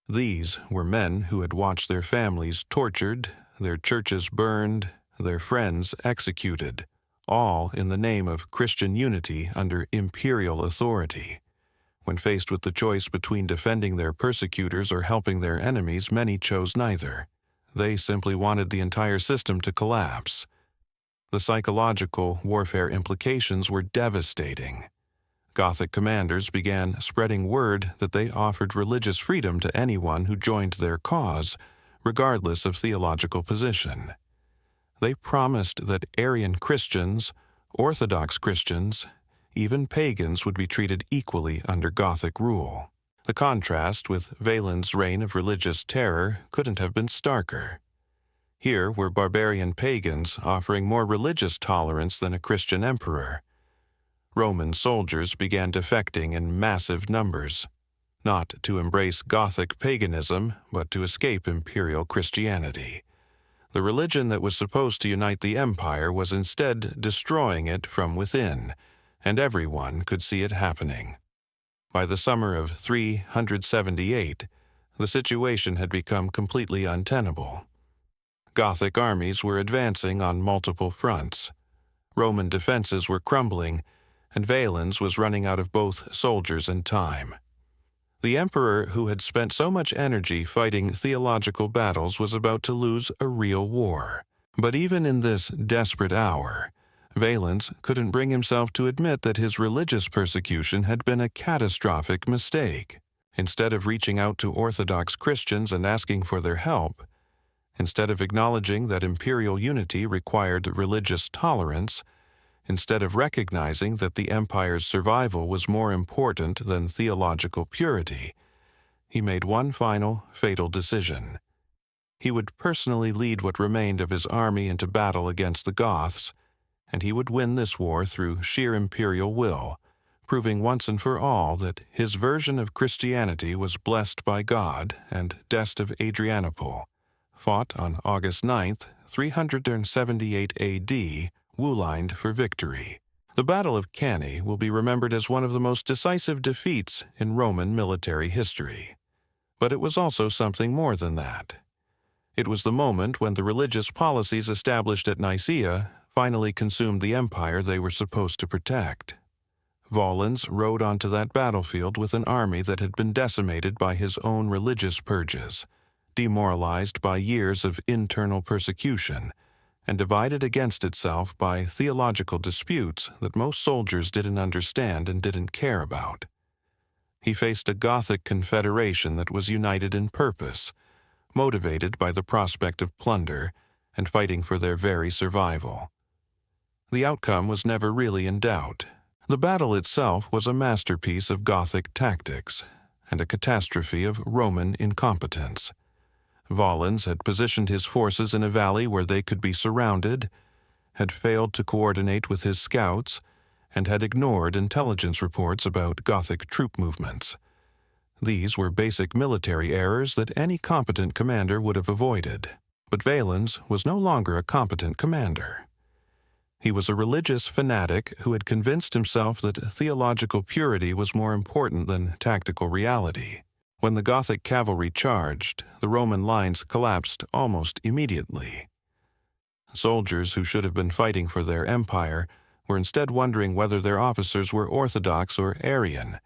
These were men who had watched their families tortured, their churches burned, their friends executed, all in the name of Christian unity under imperial authority. When faced with the choice between defending their persecutors or helping their enemies, many chose neither. They simply wanted the entire system to collapse. The psychological warfare implications were devastating. Gothic commanders began spreading word that they offered religious freedom to anyone who joined their cause, regardless of theological position. They promised that Arian Christians, Orthodox Christians, even pagans would be treated equally under Gothic rule. The contrast with Valens' reign of religious terror couldn't have been starker. Here were barbarian pagans offering more religious tolerance than a Christian emperor. Roman soldiers began defecting in massive numbers, not to embrace Gothic paganism, but to escape imperial Christianity. The religion that was supposed to unite the empire was instead destroying it from within, and everyone could see it happening. By the summer of 378, the situation had become completely untenable. Gothic armies were advancing on multiple fronts. Roman defenses were crumbling, and Valens was running out of both soldiers and time. The emperor who had spent so much energy fighting theological battles was about to lose a real war. But even in this desperate hour, Valens couldn't bring himself to admit that his religious persecution had been a catastrophic mistake. Instead of reaching out to Orthodox Christians and asking for their help, instead of acknowledging that imperial unity required religious tolerance, instead of recognizing that the empire's survival was more important than theological purity, he made one final, fatal decision. He would personally lead what remained of his army into battle against the Goths, and he would win this war through sheer imperial will, proving once and for all that his version of Christianity was blessed by God, and Dest of Adrianople, fought on August 9th, 378 AD, Wulined for victory. The Battle of Cannae will be remembered as one of the most decisive defeats in Roman military history. But it was also something more than that. It was the moment when the religious policies established at Nicaea finally consumed the empire they were supposed to protect. Valens rode onto that battlefield with an army that had been decimated by his own religious purges, demoralized by years of internal persecution, and divided against itself by theological disputes that most soldiers didn't understand and didn't care about. He faced a Gothic confederation that was united in purpose, motivated by the prospect of plunder, and fighting for their very survival. The outcome was never really in doubt. The battle itself was a masterpiece of Gothic tactics, and a catastrophe of Roman incompetence. Valens had positioned his forces in a valley where they could be surrounded, had failed to coordinate with his scouts, and had ignored intelligence reports about Gothic troop movements. These were basic military errors that any competent commander would have avoided. But Valens was no longer a competent commander. He was a religious fanatic who had convinced himself that theological purity was more important than tactical reality. When the Gothic cavalry charged, the Roman lines collapsed almost immediately. Soldiers who should have been fighting for their empire were instead wondering whether their officers were Orthodox or Arian,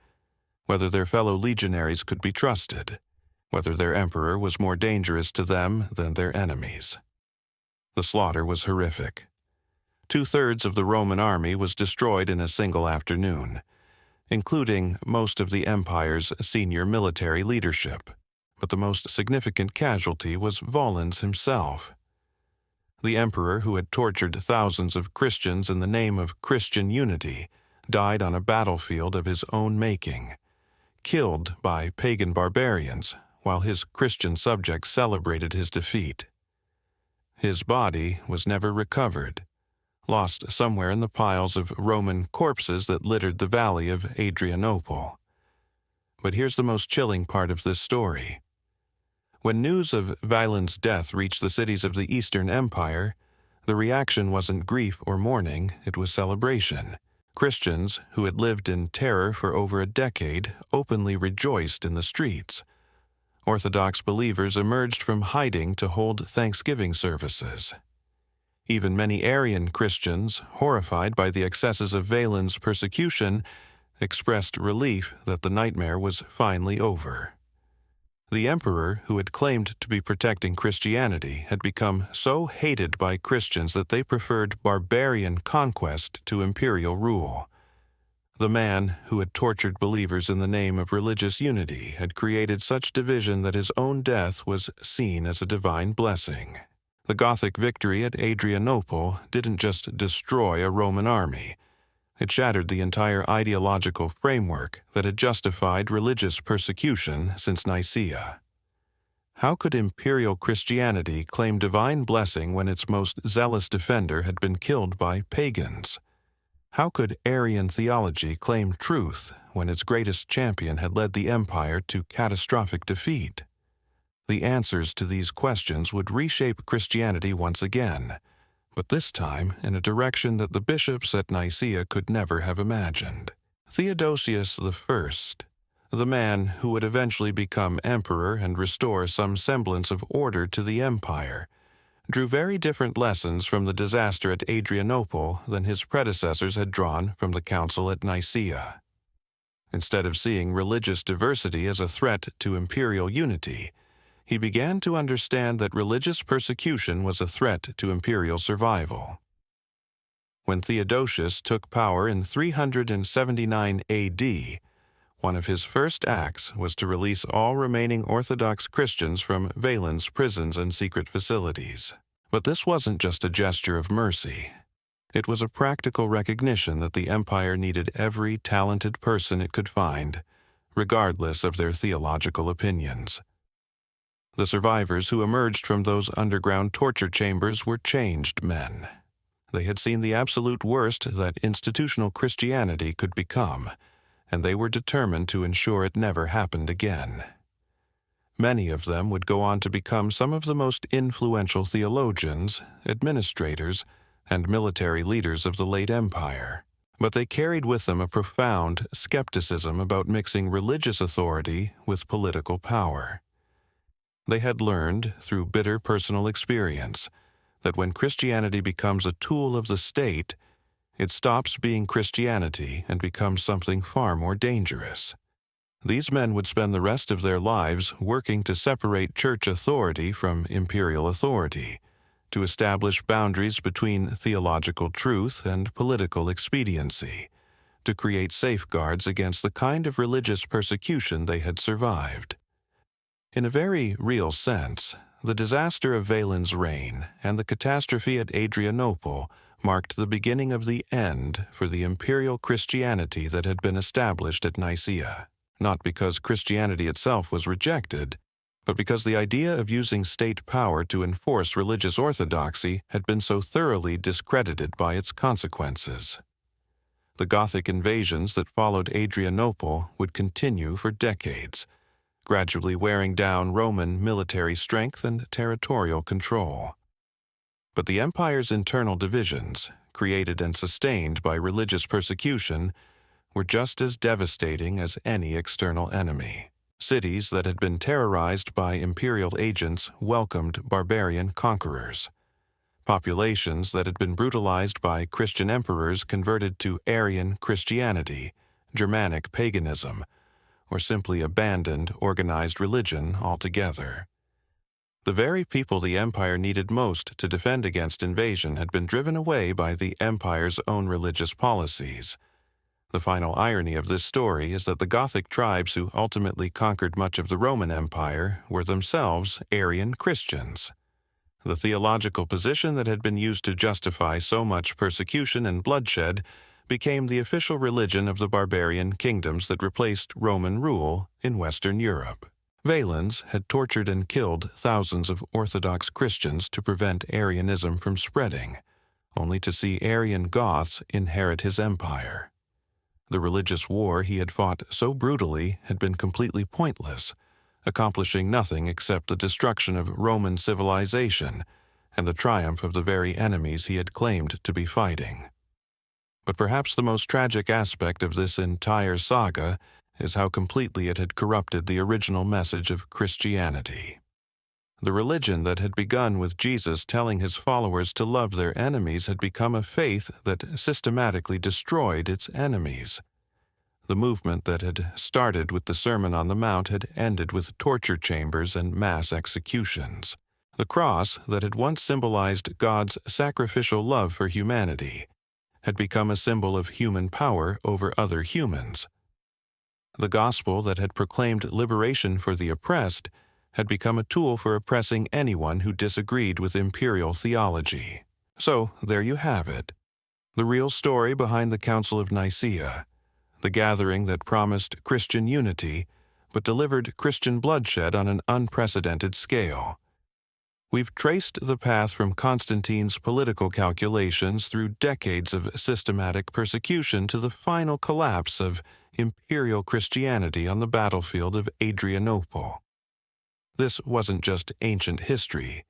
whether their fellow legionaries could be trusted, whether their emperor was more dangerous to them than their enemies. The slaughter was horrific. 2/3 of the Roman army was destroyed in a single afternoon, including most of the empire's senior military leadership. But the most significant casualty was Valens himself. The emperor, who had tortured thousands of Christians in the name of Christian unity, died on a battlefield of his own making, killed by pagan barbarians, while his Christian subjects celebrated his defeat. His body was never recovered, lost somewhere in the piles of Roman corpses that littered the valley of Adrianople. But here's the most chilling part of this story. When news of Valens' death reached the cities of the Eastern Empire, the reaction wasn't grief or mourning, it was celebration. Christians, who had lived in terror for over a decade, openly rejoiced in the streets. Orthodox believers emerged from hiding to hold Thanksgiving services. Even many Arian Christians, horrified by the excesses of Valens' persecution, expressed relief that the nightmare was finally over. The emperor, who had claimed to be protecting Christianity, had become so hated by Christians that they preferred barbarian conquest to imperial rule. The man who had tortured believers in the name of religious unity had created such division that his own death was seen as a divine blessing. The Gothic victory at Adrianople didn't just destroy a Roman army. It shattered the entire ideological framework that had justified religious persecution since Nicaea. How could imperial Christianity claim divine blessing when its most zealous defender had been killed by pagans? How could Arian theology claim truth when its greatest champion had led the empire to catastrophic defeat? The answers to these questions would reshape Christianity once again, but this time in a direction that the bishops at Nicaea could never have imagined. Theodosius I, the man who would eventually become emperor and restore some semblance of order to the empire, drew very different lessons from the disaster at Adrianople than his predecessors had drawn from the Council at Nicaea. Instead of seeing religious diversity as a threat to imperial unity, he began to understand that religious persecution was a threat to imperial survival. When Theodosius took power in 379 AD, one of his first acts was to release all remaining Orthodox Christians from Valens' prisons and secret facilities. But this wasn't just a gesture of mercy. It was a practical recognition that the empire needed every talented person it could find, regardless of their theological opinions. The survivors who emerged from those underground torture chambers were changed men. They had seen the absolute worst that institutional Christianity could become, and they were determined to ensure it never happened again. Many of them would go on to become some of the most influential theologians, administrators, and military leaders of the late empire. But they carried with them a profound skepticism about mixing religious authority with political power. They had learned, through bitter personal experience, that when Christianity becomes a tool of the state, it stops being Christianity and becomes something far more dangerous. These men would spend the rest of their lives working to separate church authority from imperial authority, to establish boundaries between theological truth and political expediency, to create safeguards against the kind of religious persecution they had survived. In a very real sense, the disaster of Valens' reign and the catastrophe at Adrianople marked the beginning of the end for the imperial Christianity that had been established at Nicaea, not because Christianity itself was rejected, but because the idea of using state power to enforce religious orthodoxy had been so thoroughly discredited by its consequences. The Gothic invasions that followed Adrianople would continue for decades, gradually wearing down Roman military strength and territorial control. But the empire's internal divisions, created and sustained by religious persecution, were just as devastating as any external enemy. Cities that had been terrorized by imperial agents welcomed barbarian conquerors. Populations that had been brutalized by Christian emperors converted to Arian Christianity, Germanic paganism, or simply abandoned organized religion altogether. The very people the empire needed most to defend against invasion had been driven away by the empire's own religious policies. The final irony of this story is that the Gothic tribes who ultimately conquered much of the Roman Empire were themselves Arian Christians. The theological position that had been used to justify so much persecution and bloodshed became the official religion of the barbarian kingdoms that replaced Roman rule in Western Europe. Valens had tortured and killed thousands of Orthodox Christians to prevent Arianism from spreading, only to see Arian Goths inherit his empire. The religious war he had fought so brutally had been completely pointless, accomplishing nothing except the destruction of Roman civilization and the triumph of the very enemies he had claimed to be fighting. But perhaps the most tragic aspect of this entire saga is how completely it had corrupted the original message of Christianity. The religion that had begun with Jesus telling his followers to love their enemies had become a faith that systematically destroyed its enemies. The movement that had started with the Sermon on the Mount had ended with torture chambers and mass executions. The cross that had once symbolized God's sacrificial love for humanity had become a symbol of human power over other humans. The gospel that had proclaimed liberation for the oppressed had become a tool for oppressing anyone who disagreed with imperial theology. So, there you have it. The real story behind the Council of Nicaea, the gathering that promised Christian unity, but delivered Christian bloodshed on an unprecedented scale. We've traced the path from Constantine's political calculations through decades of systematic persecution to the final collapse of imperial Christianity on the battlefield of Adrianople. This wasn't just ancient history.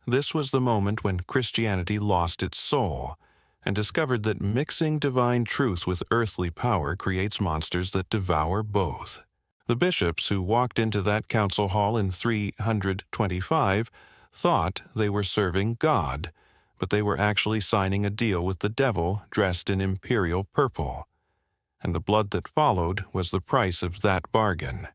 This was the moment when Christianity lost its soul and discovered that mixing divine truth with earthly power creates monsters that devour both. The bishops who walked into that council hall in 325 thought they were serving God, but they were actually signing a deal with the devil dressed in imperial purple. And the blood that followed was the price of that bargain.